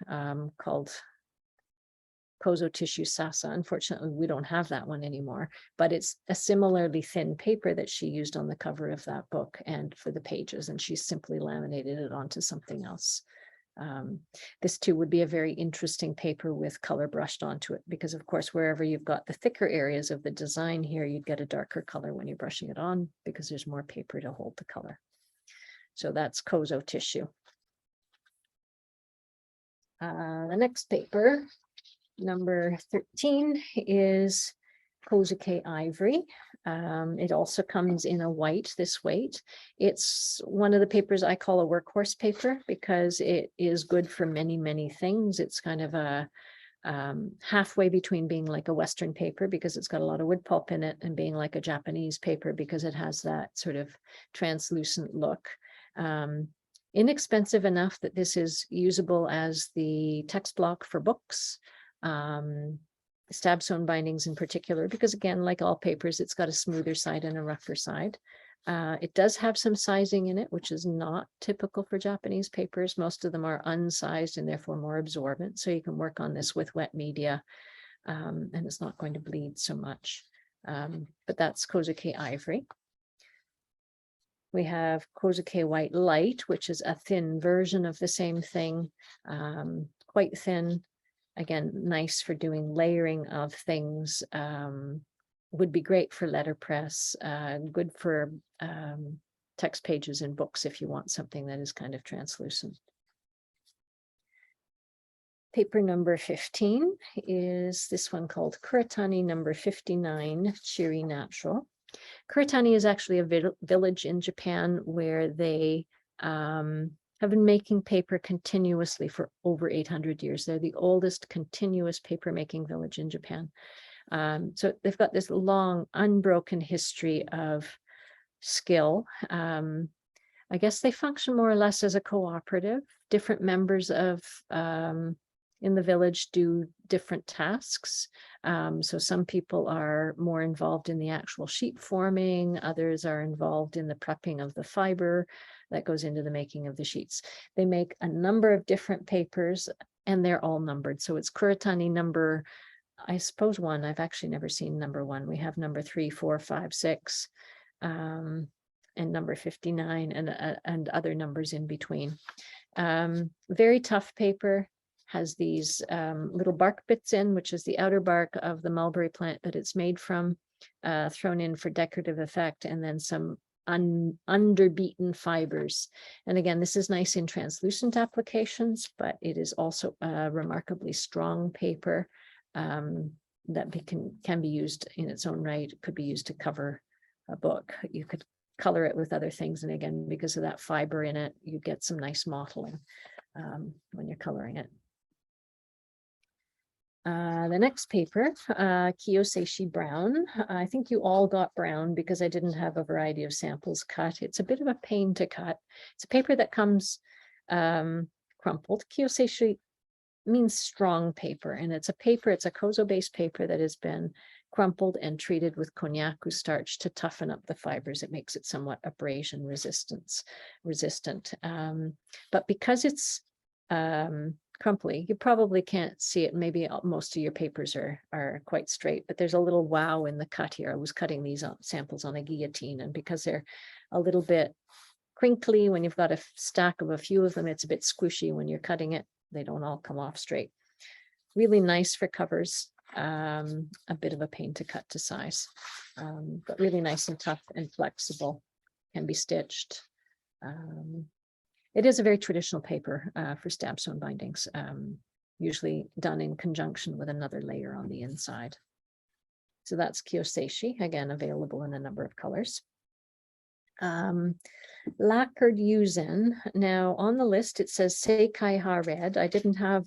called Kozo Tissue Sasa. Unfortunately, we don't have that one anymore, but it's a similarly thin paper that she used on the cover of that book and for the pages, and she simply laminated it onto something else. This too would be a very interesting paper with color brushed onto it, because of course, wherever you've got the thicker areas of the design here, you'd get a darker color when you're brushing it on because there's more paper to hold the color. So that's Kozo Tissue. The next paper, number 13, is Kozuke Ivory. It also comes in a white, this weight. It's one of the papers I call a workhorse paper because it is good for many, many things. It's kind of a halfway between being like a Western paper because it's got a lot of wood pulp in it and being like a Japanese paper because it has that sort of translucent look. Inexpensive enough that this is usable as the text block for books, stab sewn bindings in particular, because again, like all papers, it's got a smoother side and a rougher side. It does have some sizing in it, which is not typical for Japanese papers. Most of them are unsized and therefore more absorbent. So you can work on this with wet media and it's not going to bleed so much. But that's Kozuke Ivory. We have Kozuke White Light, which is a thin version of the same thing, quite thin. Again, nice for doing layering of things. Would be great for letterpress, good for text pages in books if you want something that is kind of translucent. Paper number 15 is this one called Kuretani number 59, Chiri Natural. Kuretani is actually a village in Japan where they have been making paper continuously for over 800 years. They're the oldest continuous paper making village in Japan. So they've got this long, unbroken history of skill. I guess they function more or less as a cooperative. different members of in the village do different tasks. So some people are more involved in the actual sheet forming, others are involved in the prepping of the fiber that goes into the making of the sheets. They make a number of different papers and they're all numbered. So it's Kuretani number, I suppose 1. I've actually never seen number 1. We have number 3, 4, 5, 6, and number 59 and other numbers in between. Very tough paper. Has these little bark bits in, which is the outer bark of the mulberry plant that it's made from, thrown in for decorative effect, and then some underbeaten fibers. And again, this is nice in translucent applications, but it is also a remarkably strong paper that can be used in its own right. It could be used to cover a book. You could color it with other things, and again, because of that fiber in it, you get some nice mottling when you're coloring it. The next paper, Kiyoseishi Brown. I think you all got brown because I didn't have a variety of samples cut. It's a bit of a pain to cut. It's a paper that comes crumpled. Kiyoseishi means strong paper, and it's a kozo-based paper that has been crumpled and treated with konnyaku starch to toughen up the fibers. It makes it somewhat abrasion resistant. But because it's crumply, you probably can't see it. Maybe most of your papers are quite straight, but there's a little wow in the cut here. I was cutting these samples on a guillotine, and because they're a little bit crinkly, when you've got a stack of a few of them, it's a bit squishy when you're cutting it. They don't all come off straight. Really nice for covers. A bit of a pain to cut to size, but really nice and tough and flexible, can be stitched. It is a very traditional paper for stab sewn bindings, usually done in conjunction with another layer on the inside. So that's Kiyoseishi, again, available in a number of colors. Lacquered Yuzen. Now on the list, it says Seikaiha Red. I didn't have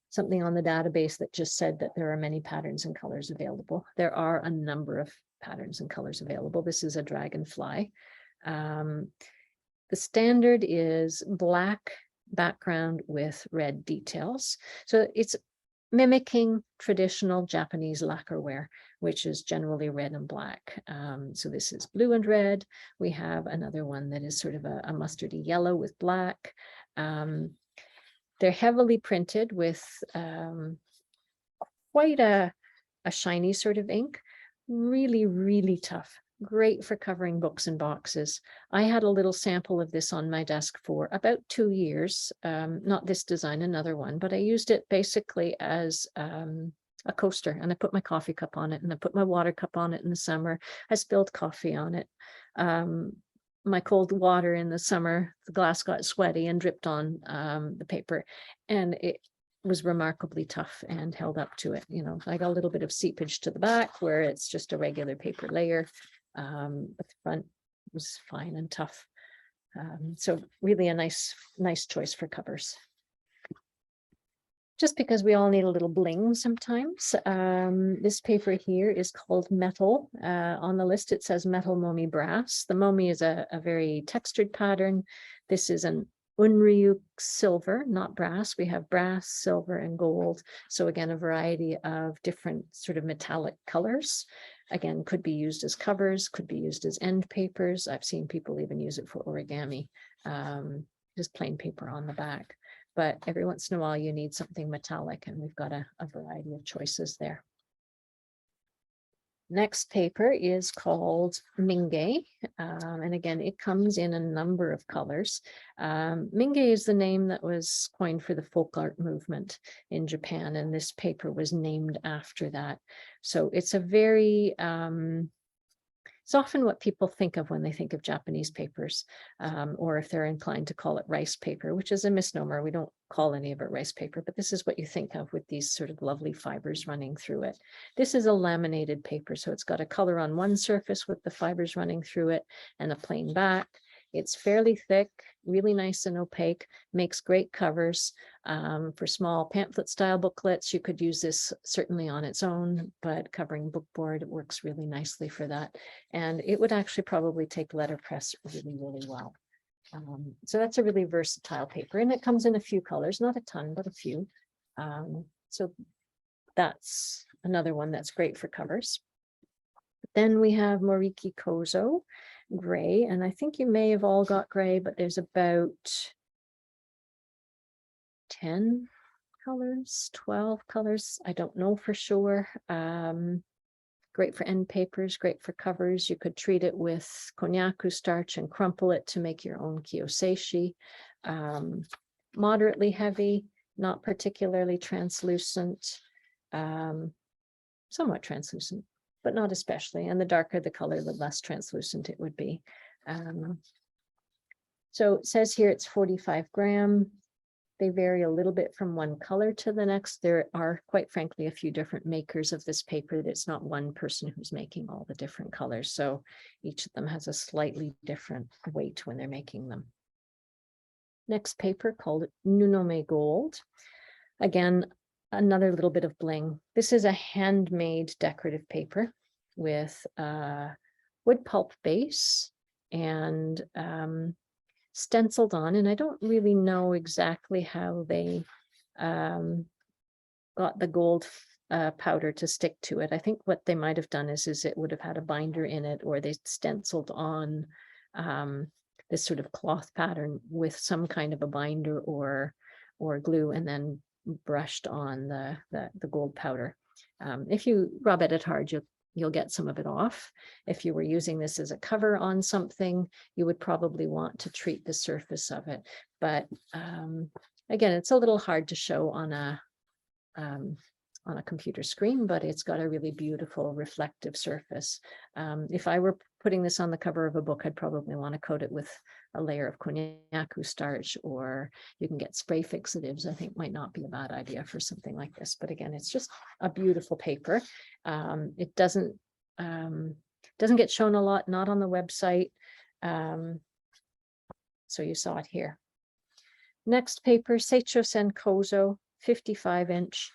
something on the database that just said that there are many patterns and colors available. There are a number of patterns and colors available. This is a dragonfly. The standard is black background with red details. So it's mimicking traditional Japanese lacquerware, which is generally red and black. So this is blue and red. We have another one that is sort of a mustardy yellow with black. They're heavily printed with quite a shiny sort of ink. Really, really tough. Great for covering books and boxes. I had a little sample of this on my desk for about 2 years. Not this design, another one, but I used it basically as a coaster, and I put my coffee cup on it, and I put my water cup on it in the summer. I spilled coffee on it. My cold water in the summer, the glass got sweaty and dripped on the paper, and it was remarkably tough and held up to it. You know, I got a little bit of seepage to the back where it's just a regular paper layer, but the front was fine and tough. So really a nice choice for covers. Just because we all need a little bling sometimes. This paper here is called Metal. On the list, it says Metal Momi Brass. The momi is a very textured pattern. This is an unryuk silver, not brass. We have brass, silver, and gold. So again, a variety of different sort of metallic colors. Again, could be used as covers, could be used as end papers. I've seen people even use it for origami, just plain paper on the back. But every once in a while you need something metallic, and we've got a variety of choices there. Next paper is called Minge, and again, it comes in a number of colors. Minge is the name that was coined for the folk art movement in Japan, and this paper was named after that. So it's a very, it's often what people think of when they think of Japanese papers, or if they're inclined to call it rice paper, which is a misnomer. We don't call any of it rice paper, but this is what you think of with these sort of lovely fibers running through it. This is a laminated paper, so it's got a color on one surface with the fibers running through it and a plain back. It's fairly thick, really nice and opaque, makes great covers. For small pamphlet style booklets, you could use this certainly on its own, but covering bookboard, it works really nicely for that. And it would actually probably take letterpress really, really well. So that's a really versatile paper, and it comes in a few colors, not a ton, but a few. So that's another one that's great for covers. Then we have Moriki Kozo gray, and I think you may have all got gray, but there's about 10 colors, 12 colors. I don't know for sure. Great for end papers, great for covers. You could treat it with konnyaku starch and crumple it to make your own kiyoseishi. Moderately heavy, not particularly translucent, somewhat translucent, but not especially. And the darker the color, the less translucent it would be. So it says here it's 45 gram. They vary a little bit from one color to the next. There are, quite frankly, a few different makers of this paper. It's not one person who's making all the different colors. So each of them has a slightly different weight when they're making them. Next paper called Nunome Gold. Again, another little bit of bling. This is a handmade decorative paper with a wood pulp base and stenciled on, and I don't really know exactly how they got the gold powder to stick to it. I think what they might have done is it would have had a binder in it, or they stenciled on this sort of cloth pattern with some kind of a binder or glue, and then brushed on the gold powder. If you rub at it hard, you'll get some of it off. If you were using this as a cover on something, you would probably want to treat the surface of it. But again, it's a little hard to show on a computer screen, but it's got a really beautiful reflective surface. If I were putting this on the cover of a book, I'd probably want to coat it with a layer of konnyaku starch, or you can get spray fixatives. I think might not be a bad idea for something like this. But again, it's just a beautiful paper. It doesn't get shown a lot, not on the website. So you saw it here. Next paper, Seicho Senkozo, 55-inch.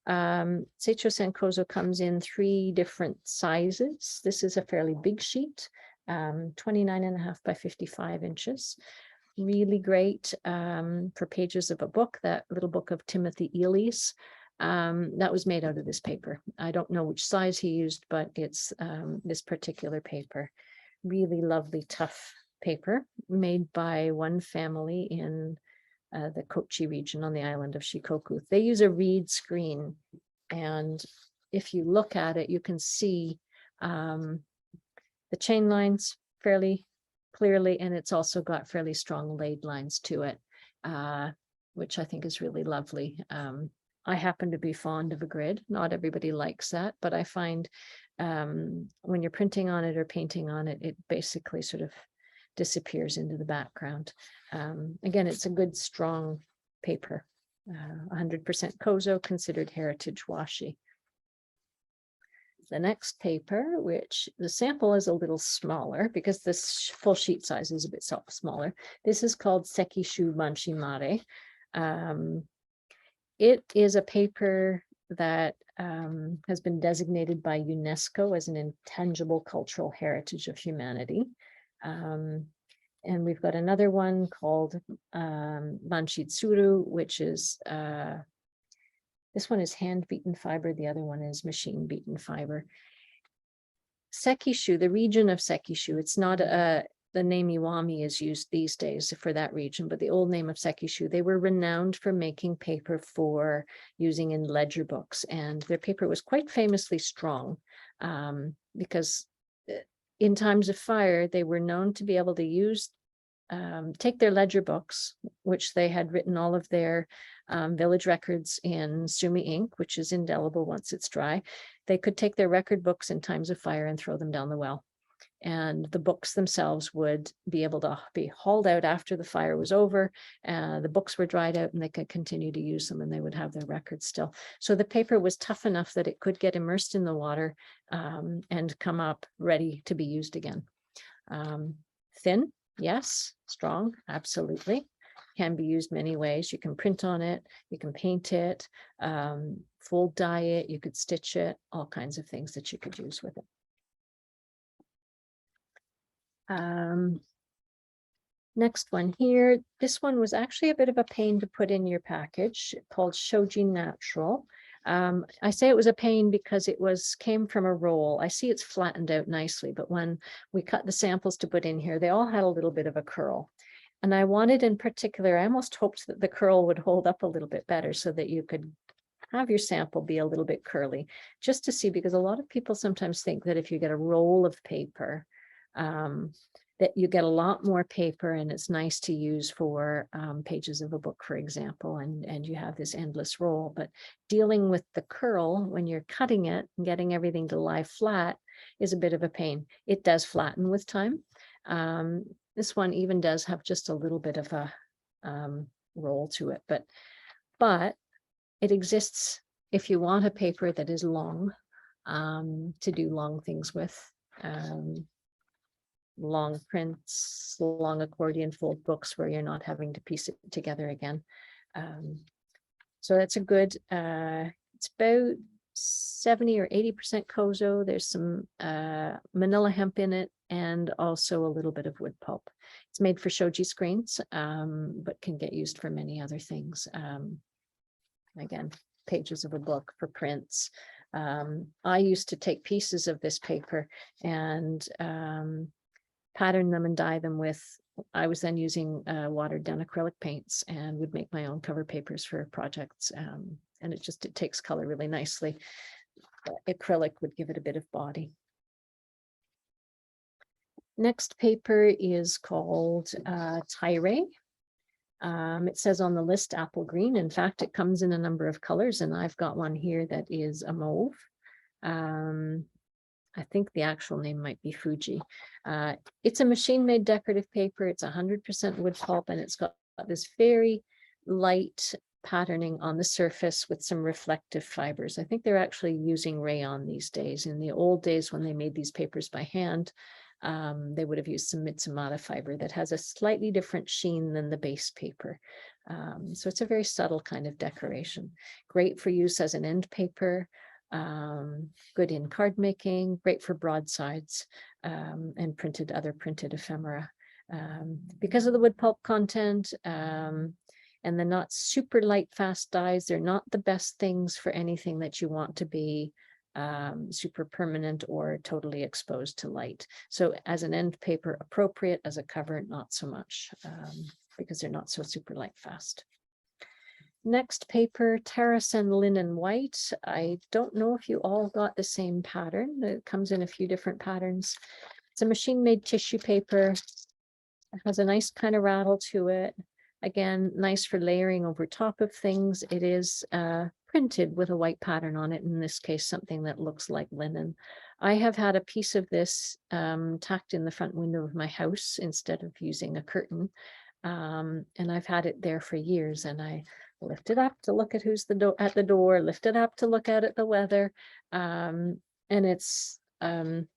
Seicho Senkozo comes in 3 different sizes. This is a fairly big sheet, 29.5 by 55 inches. Really great for pages of a book, that little book of Timothy Ely's. That was made out of this paper. I don't know which size he used, but it's this particular paper. Really lovely, tough paper made by one family in the Kochi region on the island of Shikoku. They use a reed screen, and if you look at it, you can see the chain lines fairly clearly, and it's also got fairly strong laid lines to it, which I think is really lovely. I happen to be fond of a grid. Not everybody likes that, but I find when you're printing on it or painting on it, it basically sort of disappears into the background. Again, it's a good, strong paper. 100% Kozo, considered heritage washi. The next paper, which the sample is a little smaller because this full sheet size is a bit smaller. This is called Sekishu Manshimare. It is a paper that has been designated by UNESCO as an intangible cultural heritage of humanity. And we've got another one called Manshitsuru, which is, this one is hand-beaten fiber. The other one is machine-beaten fiber. Sekishu, the region of Sekishu, it's not the name Iwami is used these days for that region, but the old name of Sekishu, they were renowned for making paper for using in ledger books. And their paper was quite famously strong because in times of fire, they were known to be able to use, take their ledger books, which they had written all of their village records in sumi ink, which is indelible once it's dry. They could take their record books in times of fire and throw them down the well. And the books themselves would be able to be hauled out after the fire was over. The books were dried out and they could continue to use them, and they would have their records still. So the paper was tough enough that it could get immersed in the water and come up ready to be used again. Thin, yes. Strong, absolutely. Can be used many ways. You can print on it, you can paint it, fold dye it, you could stitch it, all kinds of things that you could use with it. Next one here, this one was actually a bit of a pain to put in your package, called Shoji Natural. I say it was a pain because it came from a roll. I see it's flattened out nicely, but when we cut the samples to put in here, they all had a little bit of a curl. And I wanted in particular, I almost hoped that the curl would hold up a little bit better so that you could have your sample be a little bit curly, just to see, because a lot of people sometimes think that if you get a roll of paper, that you get a lot more paper and it's nice to use for pages of a book, for example, and you have this endless roll. But dealing with the curl when you're cutting it and getting everything to lie flat is a bit of a pain. It does flatten with time. This one even does have just a little bit of a roll to it, but it exists if you want a paper that is long, to do long things with. Long prints, long accordion fold books where you're not having to piece it together again. So that's a good, it's about 70 or 80% kozo. There's some manila hemp in it and also a little bit of wood pulp. It's made for shoji screens, but can get used for many other things. Again, pages of a book, for prints. I used to take pieces of this paper and pattern them and dye them with, I was then using watered down acrylic paints and would make my own cover papers for projects. And it takes color really nicely. Acrylic would give it a bit of body. Next paper is called Tyre. It says on the list apple green. In fact, it comes in a number of colors, and I've got one here that is a mauve. I think the actual name might be Fuji. It's a machine-made decorative paper. It's 100% wood pulp, and it's got this very light patterning on the surface with some reflective fibers. I think they're actually using rayon these days. In the old days, when they made these papers by hand, they would have used some Mitsumata fiber that has a slightly different sheen than the base paper. So it's a very subtle kind of decoration. Great for use as an end paper. Good in card making, great for broadsides, and other printed ephemera. Because of the wood pulp content and the not super light fast dyes, they're not the best things for anything that you want to be super permanent or totally exposed to light. So as an end paper, appropriate. As a cover, not so much, because they're not so super light fast. Next paper, Terrasen Linen White. I don't know if you all got the same pattern. It comes in a few different patterns. It's a machine-made tissue paper. It has a nice kind of rattle to it. Again, nice for layering over top of things. It is printed with a white pattern on it. In this case, something that looks like linen. I have had a piece of this tacked in the front window of my house instead of using a curtain. And I've had it there for years, and I lift it up to look at who's at the door, lift it up to look out at the weather. And it's gotten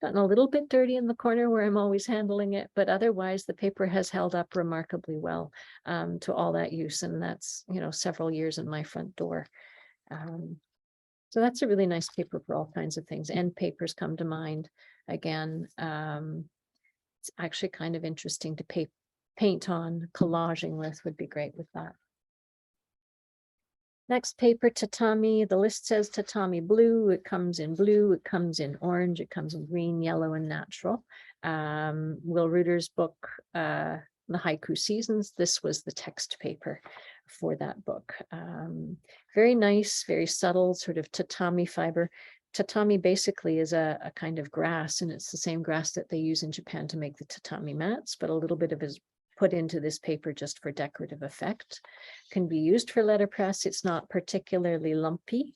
a little bit dirty in the corner where I'm always handling it, but otherwise the paper has held up remarkably well to all that use. And that's, several years in my front door. So that's a really nice paper for all kinds of things. End papers come to mind. Again, it's actually kind of interesting to paint on. Collaging with would be great with that. Next paper, tatami. The list says tatami blue. It comes in blue, it comes in orange, it comes in green, yellow, and natural. Will Reuter's book, The Haiku Seasons, this was the text paper for that book. Very nice, very subtle, sort of tatami fiber. Tatami basically is a kind of grass, and it's the same grass that they use in Japan to make the tatami mats, but a little bit of it is put into this paper just for decorative effect. Can be used for letterpress. It's not particularly lumpy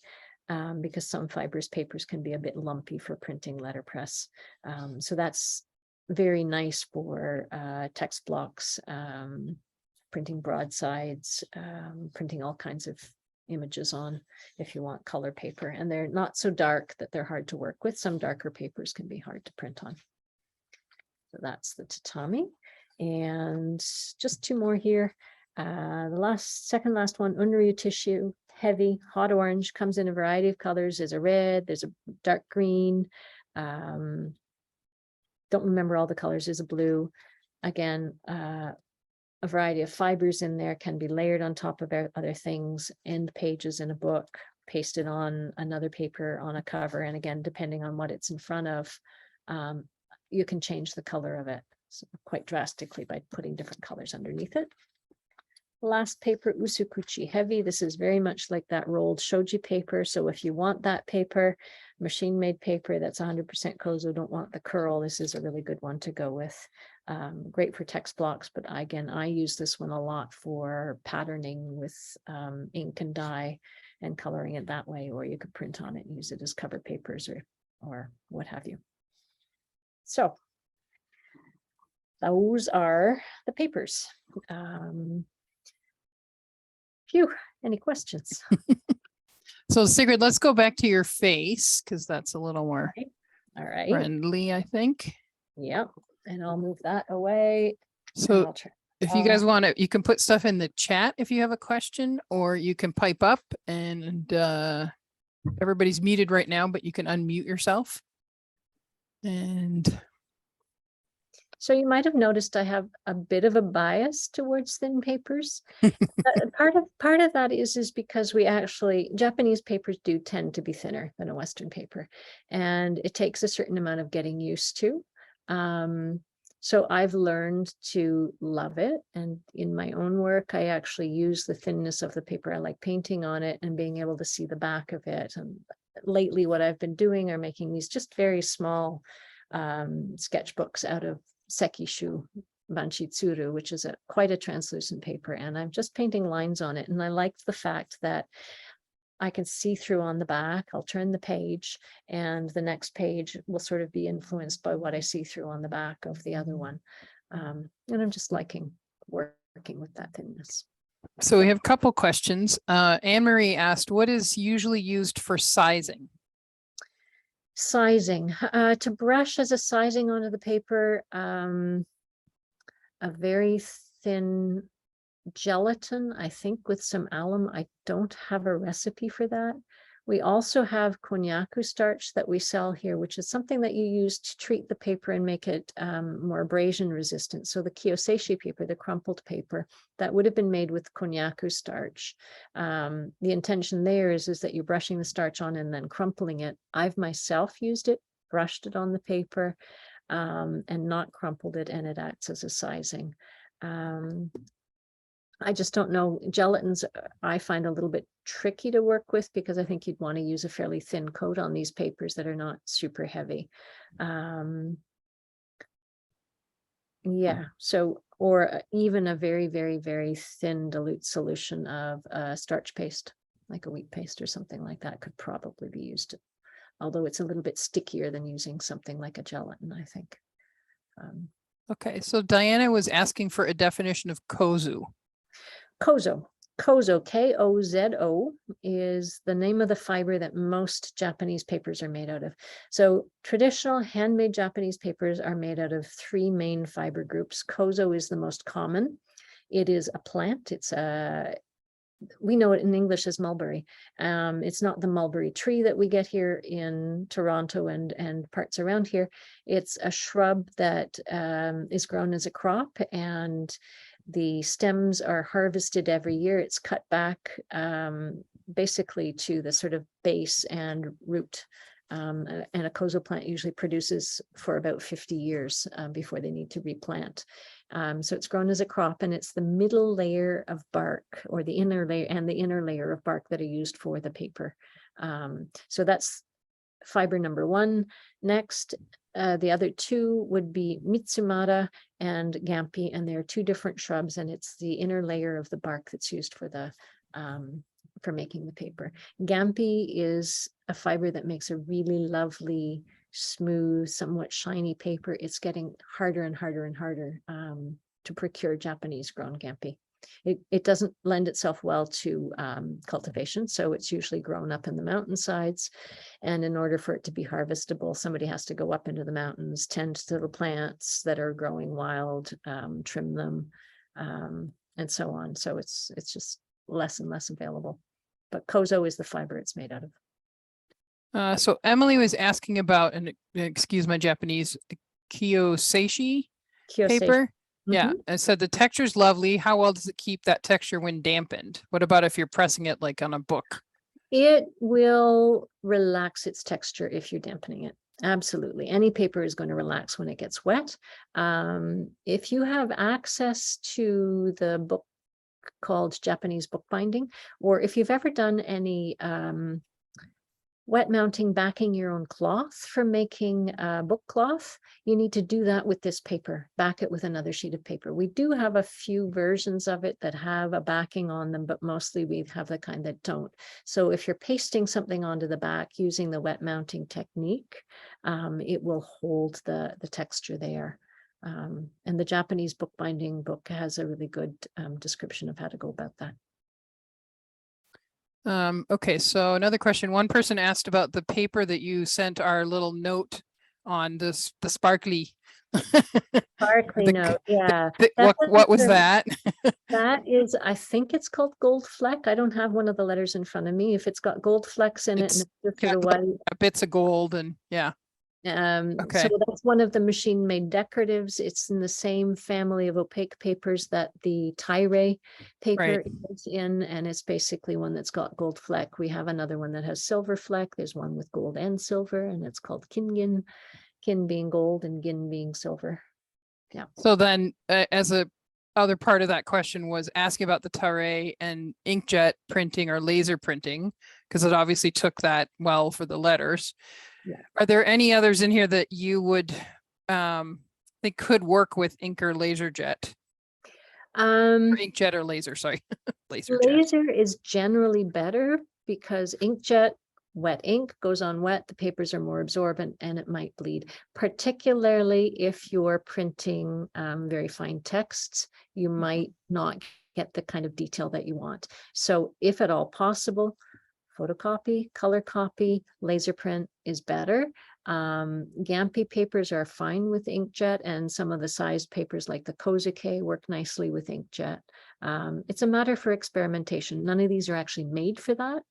because some fibrous papers can be a bit lumpy for printing letterpress. So that's very nice for text blocks, printing broadsides, printing all kinds of images on if you want color paper. And they're not so dark that they're hard to work with. Some darker papers can be hard to print on. So that's the tatami. And just two more here. The second last one, Unryu tissue, heavy, hot orange, comes in a variety of colors. There's a red, there's a dark green. Don't remember all the colors. There's a blue. Again, a variety of fibers in there can be layered on top of other things, end pages in a book, pasted on another paper on a cover. And again, depending on what it's in front of, you can change the color of it quite drastically by putting different colors underneath it. Last paper, usukuchi heavy. This is very much like that rolled shoji paper. So if you want that paper, machine made paper that's 100% kozo, don't want the curl, this is a really good one to go with. Great for text blocks, but again, I use this one a lot for patterning with ink and dye and coloring it that way, or you could print on it and use it as cover papers or what have you. So those are the papers. Phew, any questions? So Sigrid, let's go back to your face because that's a little more All right. friendly, I think. Yep. And I'll move that away. So if you guys want to, you can put stuff in the chat if you have a question, or you can pipe up, and everybody's muted right now, but you can unmute yourself. And so you might have noticed I have a bit of a bias towards thin papers. Part of that is because we actually, Japanese papers do tend to be thinner than a Western paper, and it takes a certain amount of getting used to. So I've learned to love it. And in my own work, I actually use the thinness of the paper. I like painting on it and being able to see the back of it. And lately what I've been doing are making these just very small sketchbooks out of sekishu banshitsuru, which is quite a translucent paper. And I'm just painting lines on it. And I like the fact that I can see through on the back. I'll turn the page and the next page will sort of be influenced by what I see through on the back of the other one. And I'm just liking working with that thinness. So we have a couple questions. Anne-Marie asked, what is usually used for sizing? Sizing, to brush as a sizing onto the paper, a very thin gelatin, I think, with some alum. I don't have a recipe for that. We also have konnyaku starch that we sell here, which is something that you use to treat the paper and make it more abrasion resistant. So the kiyoseishi paper, the crumpled paper, that would have been made with konnyaku starch. The intention there is that you're brushing the starch on and then crumpling it. I've myself used it, brushed it on the paper, and not crumpled it, and it acts as a sizing. I just don't know. Gelatins, I find a little bit tricky to work with because I think you'd want to use a fairly thin coat on these papers that are not super heavy. Yeah, so, or even a very, very, very thin dilute solution of starch paste, like a wheat paste or something like that could probably be used, although it's a little bit stickier than using something like a gelatin, I think. Okay, so Diana was asking for a definition of kozu. Kozo, K-O-Z-O, is the name of the fiber that most Japanese papers are made out of. So traditional handmade Japanese papers are made out of three main fiber groups. Kozo is the most common. It is a plant. It's we know it in English as mulberry. It's not the mulberry tree that we get here in Toronto and parts around here. It's a shrub that is grown as a crop, and the stems are harvested every year. It's cut back basically to the sort of base and root. And a kozo plant usually produces for about 50 years before they need to replant. So it's grown as a crop, and it's the middle layer of bark, or the inner layer, and the inner layer of bark that are used for the paper. So that's fiber number one. Next, the other two would be Mitsumara and Gampi, and they're two different shrubs, and it's the inner layer of the bark that's used for the for making the paper. Gampi is a fiber that makes a really lovely, smooth, somewhat shiny paper. It's getting harder and harder and harder to procure Japanese grown Gampi. It doesn't lend itself well to cultivation, so it's usually grown up in the mountainsides. And in order for it to be harvestable, somebody has to go up into the mountains, tend to the plants that are growing wild, trim them, and so on. So it's just less and less available. But kozo is the fiber it's made out of. So Emily was asking about, and excuse my Japanese, kiyoseishi paper. Yeah, Mhm. and so the texture's lovely. How well does it keep that texture when dampened? What about if you're pressing it like on a book? It will relax its texture if you're dampening it. Absolutely. Any paper is going to relax when it gets wet. If you have access to the book called Japanese bookbinding, or if you've ever done any wet mounting, backing your own cloth for making book cloth, you need to do that with this paper, back it with another sheet of paper. We do have a few versions of it that have a backing on them, but mostly we have the kind that don't. So if you're pasting something onto the back using the wet mounting technique, it will hold the texture there. And the Japanese bookbinding book has a really good description of how to go about that. Okay, so another question. One person asked about the paper that you sent our little note on this, the sparkly. Sparkly The note, yeah. what was that? That is, I think it's called gold fleck. I don't have one of the letters in front of me. If it's got gold flecks in it and It's it's just got sort of white. bits of gold and yeah. So Okay, that's one of the machine made decoratives. It's in the same family of opaque papers that the Tyre paper is in, and it's basically one that's got gold fleck. We have another one that has silver fleck. There's one with gold and silver, and it's called Kingin, kin being gold and gin being silver. Yeah. so then as a other part of that question was asking about the Tare and inkjet printing or laser printing, because it obviously took that well for the letters. Yeah. Are there any others in here that you would think could work with ink or laser jet? Or inkjet or laser, sorry. Laser jet. Laser is generally better because inkjet, wet ink goes on wet, the papers are more absorbent and it might bleed, particularly if you're printing very fine texts, you might not get the kind of detail that you want. So if at all possible, photocopy, color copy, laser print is better. Gampi papers are fine with inkjet, and some of the sized papers like the Kozuke work nicely with inkjet. It's a matter for experimentation. None of these are actually made for that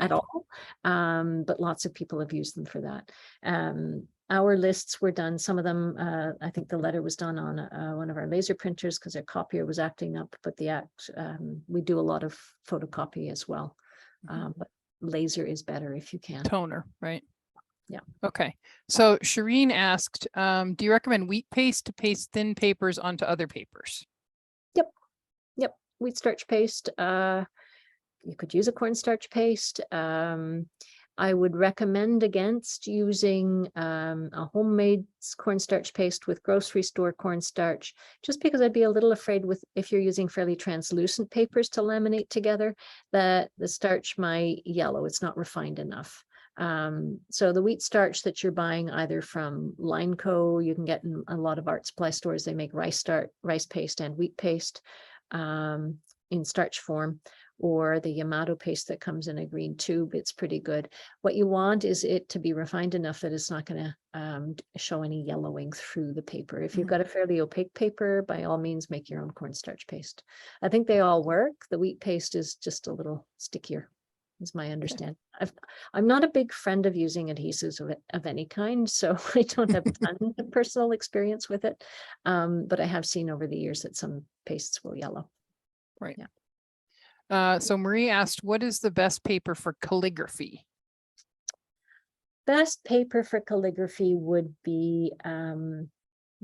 at all, but lots of people have used them for that. Our lists were done, some of them, I think the letter was done on one of our laser printers because their copier was acting up, but we do a lot of photocopy as well. But laser is better if you can. Toner, right? Yeah. Okay. So Shireen asked, do you recommend wheat paste to paste thin papers onto other papers? Yep. Wheat starch paste. You could use a cornstarch paste. I would recommend against using a homemade cornstarch paste with grocery store cornstarch, just because I'd be a little afraid if you're using fairly translucent papers to laminate together, that the starch might yellow. It's not refined enough. So the wheat starch that you're buying either from Lineco, you can get in a lot of art supply stores, they make rice paste and wheat paste in starch form, or the Yamato paste that comes in a green tube. It's pretty good. What you want is it to be refined enough that it's not going to show any yellowing through the paper. If you've got a fairly opaque paper, by all means, make your own cornstarch paste. I think they all work. The wheat paste is just a little stickier, is my understanding. I'm not a big friend of using adhesives of any kind, so I don't have tons of personal experience with it. But I have seen over the years that some pastes will yellow. Right. Yeah. So Marie asked, what is the best paper for calligraphy? Best paper for calligraphy would be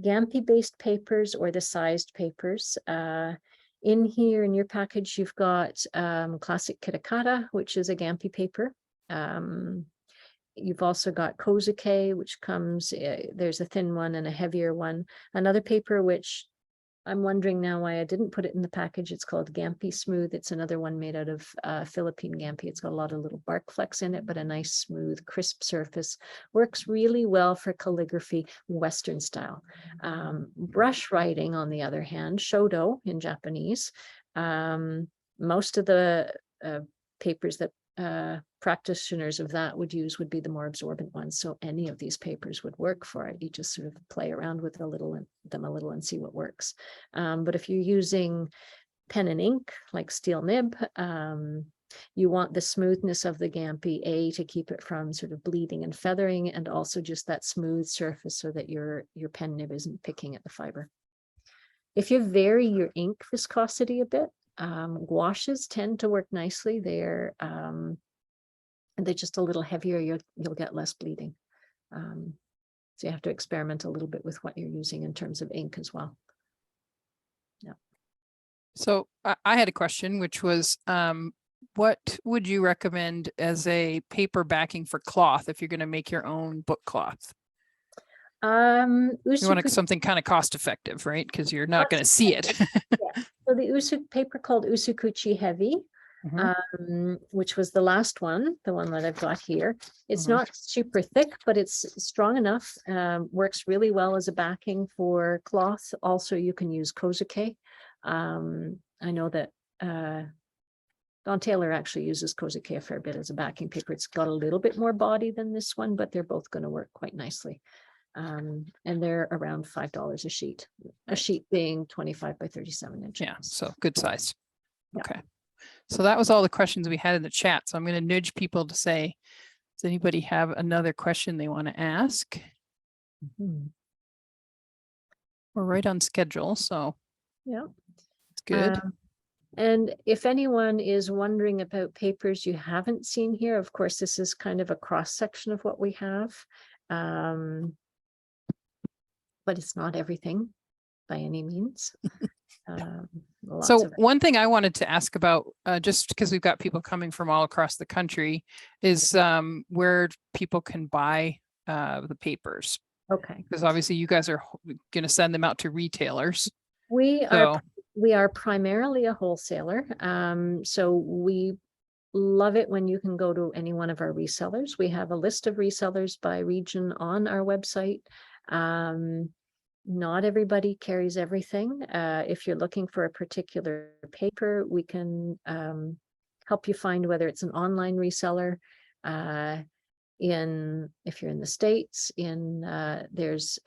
Gampi-based papers or the sized papers. In here in your package, you've got classic Kitakata, which is a Gampi paper. You've also got Kozuke, which comes, there's a thin one and a heavier one. Another paper, which I'm wondering now why I didn't put it in the package. It's called Gampi Smooth. It's another one made out of Philippine Gampi. It's got a lot of little bark flecks in it, but a nice, smooth, crisp surface. Works really well for calligraphy, Western style. Brush writing, on the other hand, shodo in Japanese. Most of the papers that practitioners of that would use would be the more absorbent ones. So any of these papers would work for it. You just sort of play around with them a little and see what works. But if you're using pen and ink, like steel nib, you want the smoothness of the Gampi, to keep it from sort of bleeding and feathering, and also just that smooth surface so that your pen nib isn't picking at the fiber. If you vary your ink viscosity a bit, washes tend to work nicely. They're just a little heavier. You'll get less bleeding. So you have to experiment a little bit with what you're using in terms of ink as well. Yeah. So I had a question, which was, what would you recommend as a paper backing for cloth if you're going to make your own book cloth? You want something kind of cost effective, right? Because you're not going to see it. Yeah. So the paper called Usukuchi Heavy, which was the last one, the one that I've got here. It's not super thick, but it's strong enough. Works really well as a backing for cloth. Also, you can use kozuke. I know that Don Taylor actually uses kozuke a fair bit as a backing paper. It's got a little bit more body than this one, but they're both going to work quite nicely. And they're around $5 a sheet being 25 by 37 inches. Yeah, so good size. Yeah. Okay. So that was all the questions we had in the chat. So I'm going to nudge people to say, does anybody have another question they want to ask? We're right on schedule, so yeah, it's good. And if anyone is wondering about papers you haven't seen here, of course, this is kind of a cross section of what we have. But it's not everything by any means. So one thing I wanted to ask about, just because we've got people coming from all across the country, is where people can buy the papers. Okay. Because obviously you guys are going to send them out to retailers. We are primarily a wholesaler. So we love it when you can go to any one of our resellers. We have a list of resellers by region on our website. Not everybody carries everything. If you're looking for a particular paper, we can help you find whether it's an online reseller. If you're in the States, there's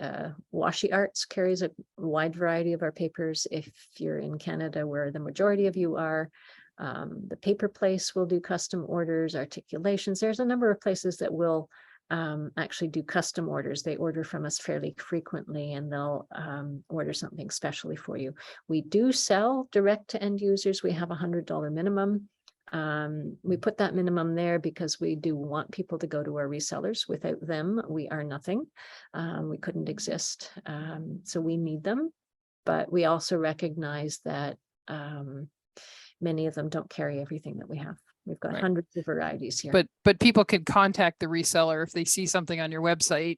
Washi Arts carries a wide variety of our papers. If you're in Canada, where the majority of you are, the Paper Place will do custom orders, articulations. There's a number of places that will actually do custom orders. They order from us fairly frequently, and they'll order something specially for you. We do sell direct to end users. We have a $100 minimum. We put that minimum there because we do want people to go to our resellers. Without them, we are nothing. We couldn't exist. So we need them, but we also recognize that many of them don't carry everything that we have. We've got hundreds of varieties here. But people can contact the reseller if they see something on your website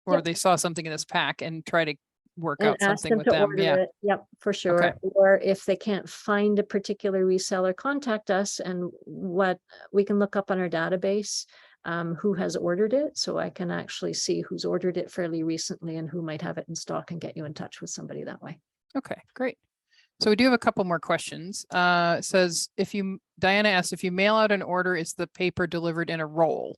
or they saw something in this pack and try to work out something with them. Yeah. Yep, for sure. Okay. Or if they can't find a particular reseller, contact us, and what we can look up on our database who has ordered it. So I can actually see who's ordered it fairly recently and who might have it in stock and get you in touch with somebody that way. Okay, great. So we do have a couple more questions. It says, Diana asked, if you mail out an order, is the paper delivered in a roll?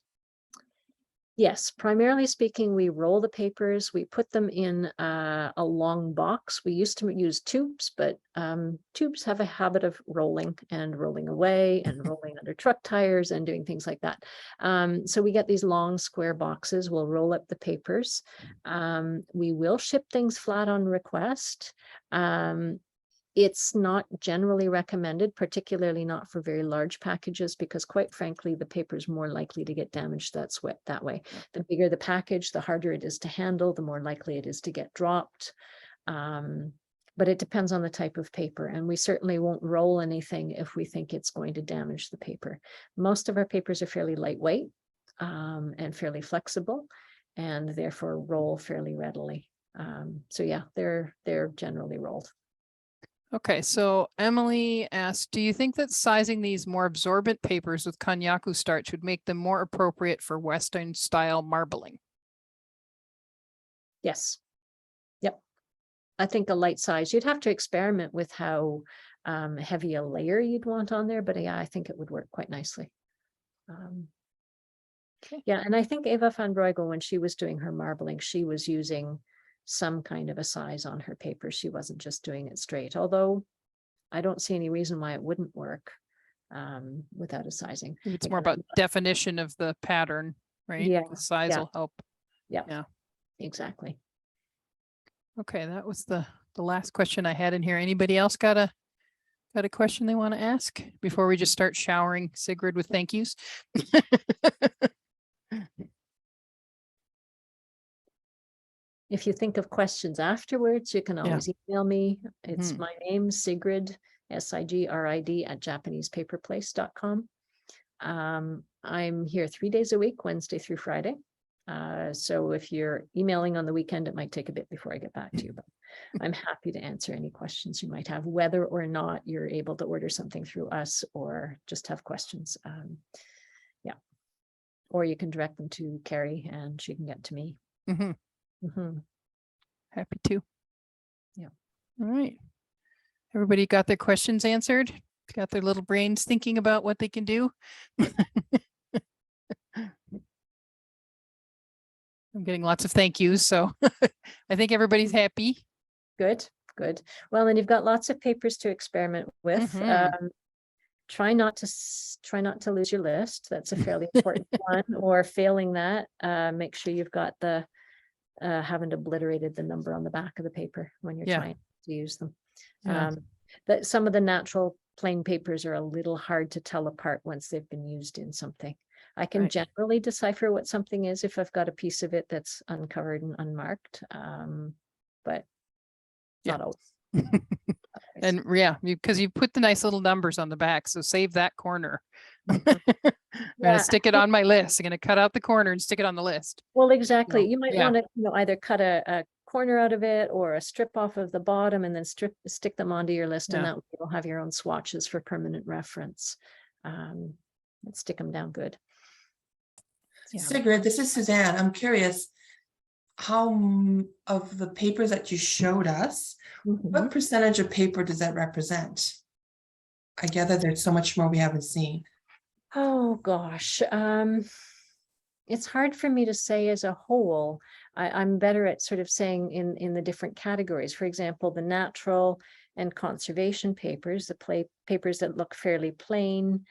Yes, primarily speaking, we roll the papers. We put them in a long box. We used to use tubes, but tubes have a habit of rolling away and rolling under truck tires and doing things like that. So we get these long square boxes. We'll roll up the papers. We will ship things flat on request. It's not generally recommended, particularly not for very large packages, because quite frankly, the paper is more likely to get damaged that way. The bigger the package, the harder it is to handle, the more likely it is to get dropped. But it depends on the type of paper, and we certainly won't roll anything if we think it's going to damage the paper. Most of our papers are fairly lightweight and fairly flexible, and therefore roll fairly readily. So yeah, they're generally rolled. Okay, so Emily asked, do you think that sizing these more absorbent papers with Konnyaku starch would make them more appropriate for Western style marbling? Yes. Yep. I think a light size, you'd have to experiment with how heavy a layer you'd want on there, but yeah, I think it would work quite nicely. Yeah, and I think Eva van Breugel, when she was doing her marbling, she was using some kind of a size on her paper. She wasn't just doing it straight, although I don't see any reason why it wouldn't work without a sizing. It's more about definition of the pattern, right? Yeah, the size will help. Yeah, exactly. Okay, that was the the last question I had in here. Anybody else got a question they want to ask before we just start showering Sigrid with thank yous? If you think of questions afterwards, you can Yeah. always email me. It's Mhm. my name, Sigrid, SIGRID @japanesepaperplace.com. I'm here 3 days a week, Wednesday through Friday. So if you're emailing on the weekend, it might take a bit before I get back to you, but I'm happy to answer any questions you might have, whether or not you're able to order something through us or just have questions. Yeah. Or you can direct them to Carrie and she can get to me. Mhm. Mhm. Happy to. Yeah. All right. Everybody got their questions answered? Got their little brains thinking about what they can do? I'm getting lots of thank yous, so I think everybody's happy. Good, good. Well, and you've got lots of papers to experiment with. Mhm. Try not to lose your list. That's a fairly important one. Or failing that, make sure you've got the haven't obliterated the number on the back of the paper when you're Yeah. trying to use them. Yeah. That some of the natural plain papers are a little hard to tell apart once they've been used in something. I can Right. generally decipher what something is if I've got a piece of it that's uncovered and unmarked, but Yeah. not always. And yeah, because you put the nice little numbers on the back, so save that corner. I'm Yeah. gonna stick it on my list. I'm gonna cut out the corner and stick it on the list. Well, exactly. So, You might yeah. want to, either cut a corner out of it or a strip off of the bottom and then stick them onto your list, and Yeah. that way you'll have your own swatches for permanent reference. And stick them down good. Yeah. Sigrid, this is Suzanne. I'm curious, how of the papers that you showed us, what percentage of paper does that represent? I gather there's so much more we haven't seen. Oh gosh, it's hard for me to say as a whole. I'm better at sort of saying in the different categories. For example, the natural and conservation papers, the papers that look fairly plain,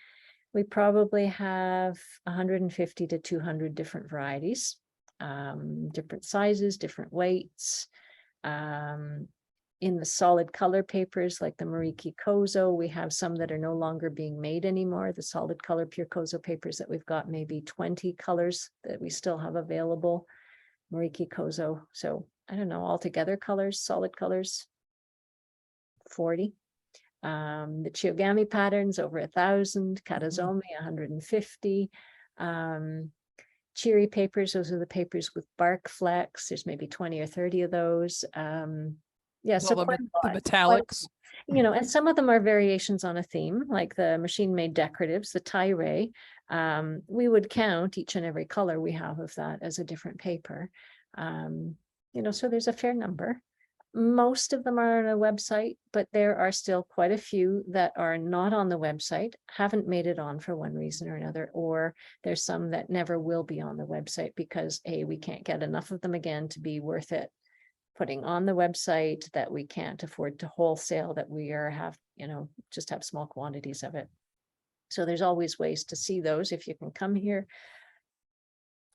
we probably have 150 to 200 different varieties, different sizes, different weights. In the solid color papers like the Mariki Kozo, we have some that are no longer being made anymore. The solid color pure Kozo papers that we've got, maybe 20 colors that we still have available. Mariki Kozo. So I don't know, altogether colors, solid colors, 40. The Chiogami patterns over 1,000, Katazomi 150. Cheery papers, those are the papers with bark flecks. There's maybe 20 or 30 of those. Yeah, so All quite a the lot. metallics. And some of them are variations on a theme, like the machine-made decoratives, the tie-ray. We would count each and every color we have of that as a different paper. So there's a fair number. Most of them are on a website, but there are still quite a few that are not on the website, haven't made it on for one reason or another, or there's some that never will be on the website because we can't get enough of them again to be worth it putting on the website, that we can't afford to wholesale, that we just have small quantities of it. So there's always ways to see those if you can come here,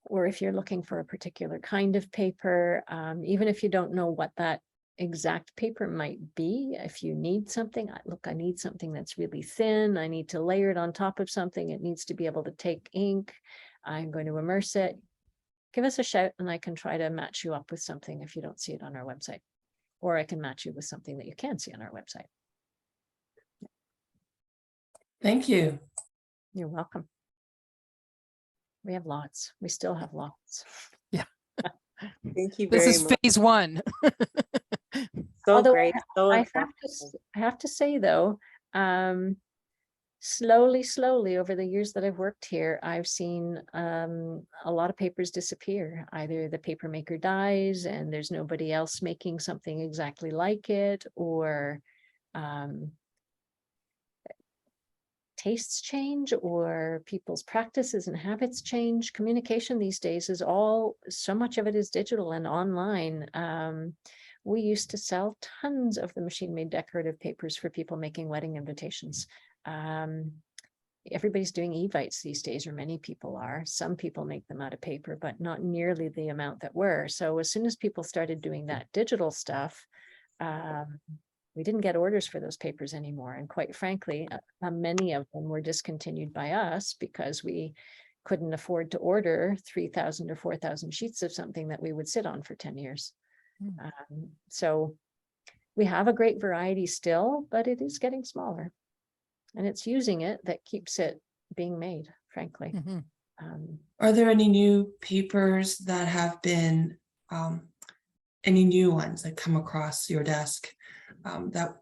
or if you're looking for a particular kind of paper, even if you don't know what that exact paper might be. If you need something, I need something that's really thin. I need to layer it on top of something. It needs to be able to take ink. I'm going to immerse it. Give us a shout and I can try to match you up with something if you don't see it on our website, or I can match you with something that you can see on our website. Thank you. You're welcome. We have lots. We still have lots. Yeah. Thank you This very is much. phase one. So Although great. So I informative. have to say though, slowly over the years that I've worked here, I've seen a lot of papers disappear. Either the paper maker dies and there's nobody else making something exactly like it, or tastes change, or people's practices and habits change. Communication these days is so much of it is digital and online. We used to sell tons of the machine-made decorative papers for people making wedding invitations. Everybody's doing evites these days, or many people are. Some people make them out of paper, but not nearly the amount that were. So as soon as people started doing that digital stuff, we didn't get orders for those papers anymore. And quite frankly, many of them were discontinued by us because we couldn't afford to order 3,000 or 4,000 sheets of something that we would sit on for 10 years. So we have a great variety still, but it is getting smaller. And it's using it that keeps it being made, frankly. Are there any new papers that have been, any new ones that come across your desk that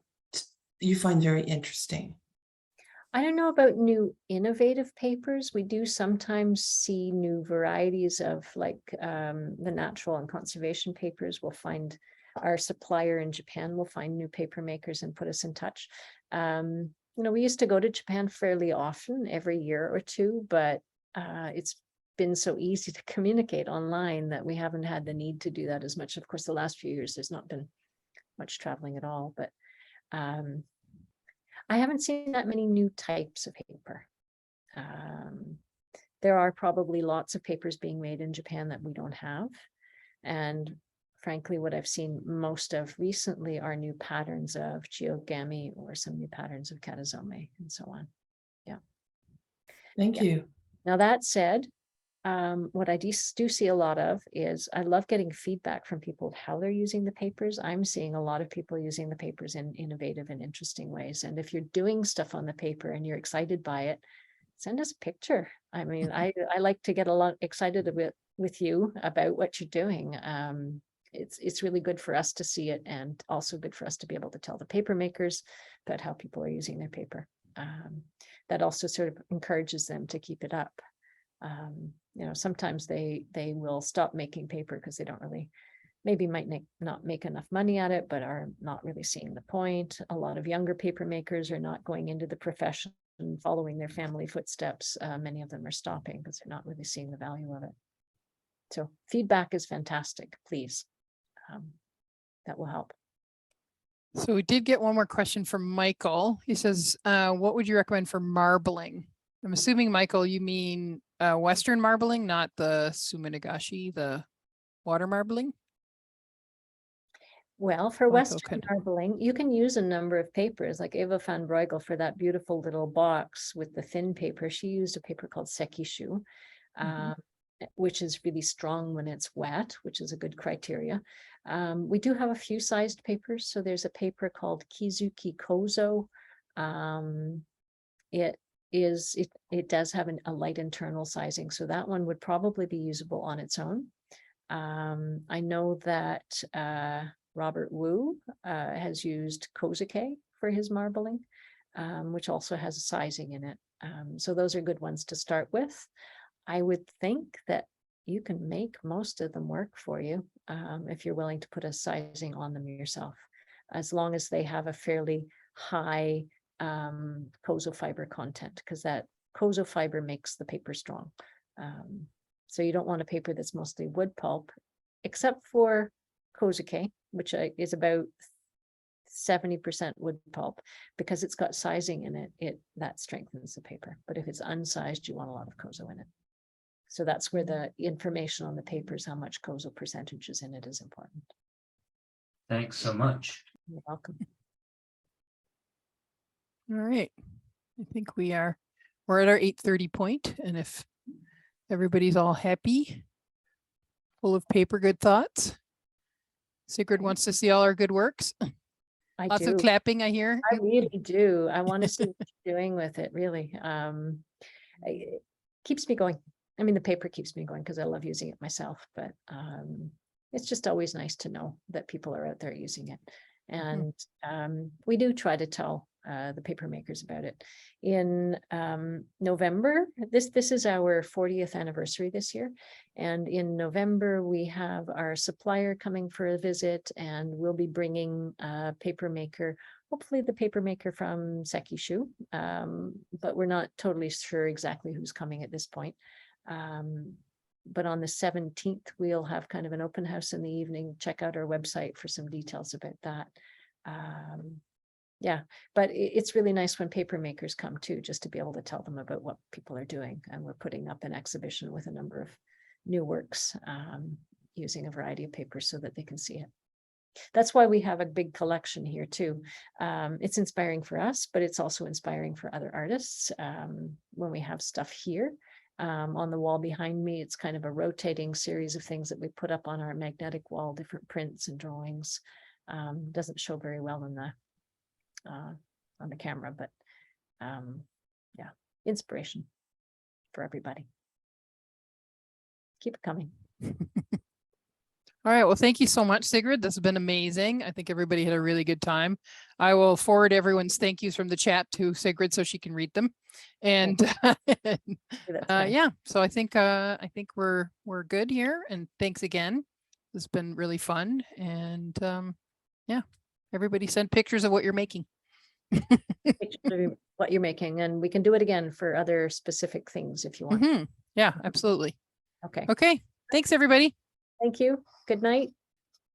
you find very interesting? I don't know about new innovative papers. We do sometimes see new varieties of like the natural and conservation papers. We'll find our supplier in Japan will find new paper makers and put us in touch. You know, we used to go to Japan fairly often, every year or two, but it's been so easy to communicate online that we haven't had the need to do that as much. Of course, the last few years, there's not been much traveling at all, but I haven't seen that many new types of paper. There are probably lots of papers being made in Japan that we don't have. And frankly, what I've seen most of recently are new patterns of chiogami or some new patterns of katazome and so on. Yeah. Thank you. Now that said, what I do see a lot of is I love getting feedback from people of how they're using the papers. I'm seeing a lot of people using the papers in innovative and interesting ways. And if you're doing stuff on the paper and you're excited by it, send us a picture. I mean, I like to get a lot excited with you about what you're doing. It's really good for us to see it, and also good for us to be able to tell the paper makers about how people are using their paper. That also sort of encourages them to keep it up. You know, sometimes they will stop making paper because they don't really, maybe might not make enough money at it, but are not really seeing the point. A lot of younger paper makers are not going into the profession and following their family footsteps. Many of them are stopping because they're not really seeing the value of it. So feedback is fantastic, please. That will help. So we did get one more question from Michael. He says, what would you recommend for marbling? I'm assuming, Michael, you mean Western marbling, not the suminagashi, the water marbling? Well, for Michael, Western marbling, you can use a number of papers, like Eva van Bruegel for that beautiful little box with the thin paper. She used a paper called sekishu, which is really strong when it's wet, which is a good criteria. We do have a few sized papers. So there's a paper called Kizuki Kozo. It does have a light internal sizing. So that one would probably be usable on its own. I know that Robert Wu has used Kozuke for his marbling, which also has a sizing in it. So those are good ones to start with. I would think that you can make most of them work for you if you're willing to put a sizing on them yourself, as long as they have a fairly high kozo fiber content, because that kozo fiber makes the paper strong. So you don't want a paper that's mostly wood pulp, except for Kozuke, which is about 70% wood pulp, because it's got sizing in it, that strengthens the paper. But if it's unsized, you want a lot of kozo in it. So that's where the information on the papers, how much kozo percentage is in it, is important. Thanks so much. You're welcome. All right. I think we're at our 8:30 point, and if everybody's all happy, full of paper good thoughts, Sigrid wants to see all our good works. Lots of clapping, I hear. I really do. I want to see what you're doing with it, really. It keeps me going. I mean, the paper keeps me going because I love using it myself, but it's just always nice to know that people are out there using it. And we do try to tell the paper makers about it. In November, this is our 40th anniversary this year. And in November, we have our supplier coming for a visit, and we'll be bringing a paper maker, hopefully the paper maker from Sekishu, but we're not totally sure exactly who's coming at this point. But on the 17th, we'll have kind of an open house in the evening. Check out our website for some details about that. Yeah, but it's really nice when paper makers come too, just to be able to tell them about what people are doing. And we're putting up an exhibition with a number of new works using a variety of papers so that they can see it. That's why we have a big collection here too. It's inspiring for us, but it's also inspiring for other artists when we have stuff here. On the wall behind me, it's kind of a rotating series of things that we put up on our magnetic wall, different prints and drawings. Doesn't show very well in the on the camera, but yeah, inspiration for everybody. Keep it coming. All right. Well, thank you so much, Sigrid. This has been amazing. I think everybody had a really good time. I will forward everyone's thank yous from the chat to Sigrid so she can read them. And That's nice. yeah, so I think we're good here. And thanks again. This has been really fun. And yeah, everybody send pictures of what you're making. Pictures of what you're making, and we can do it again for other specific things if you want. Yeah, absolutely. Okay. Okay. Thanks, everybody. Thank you. Good night.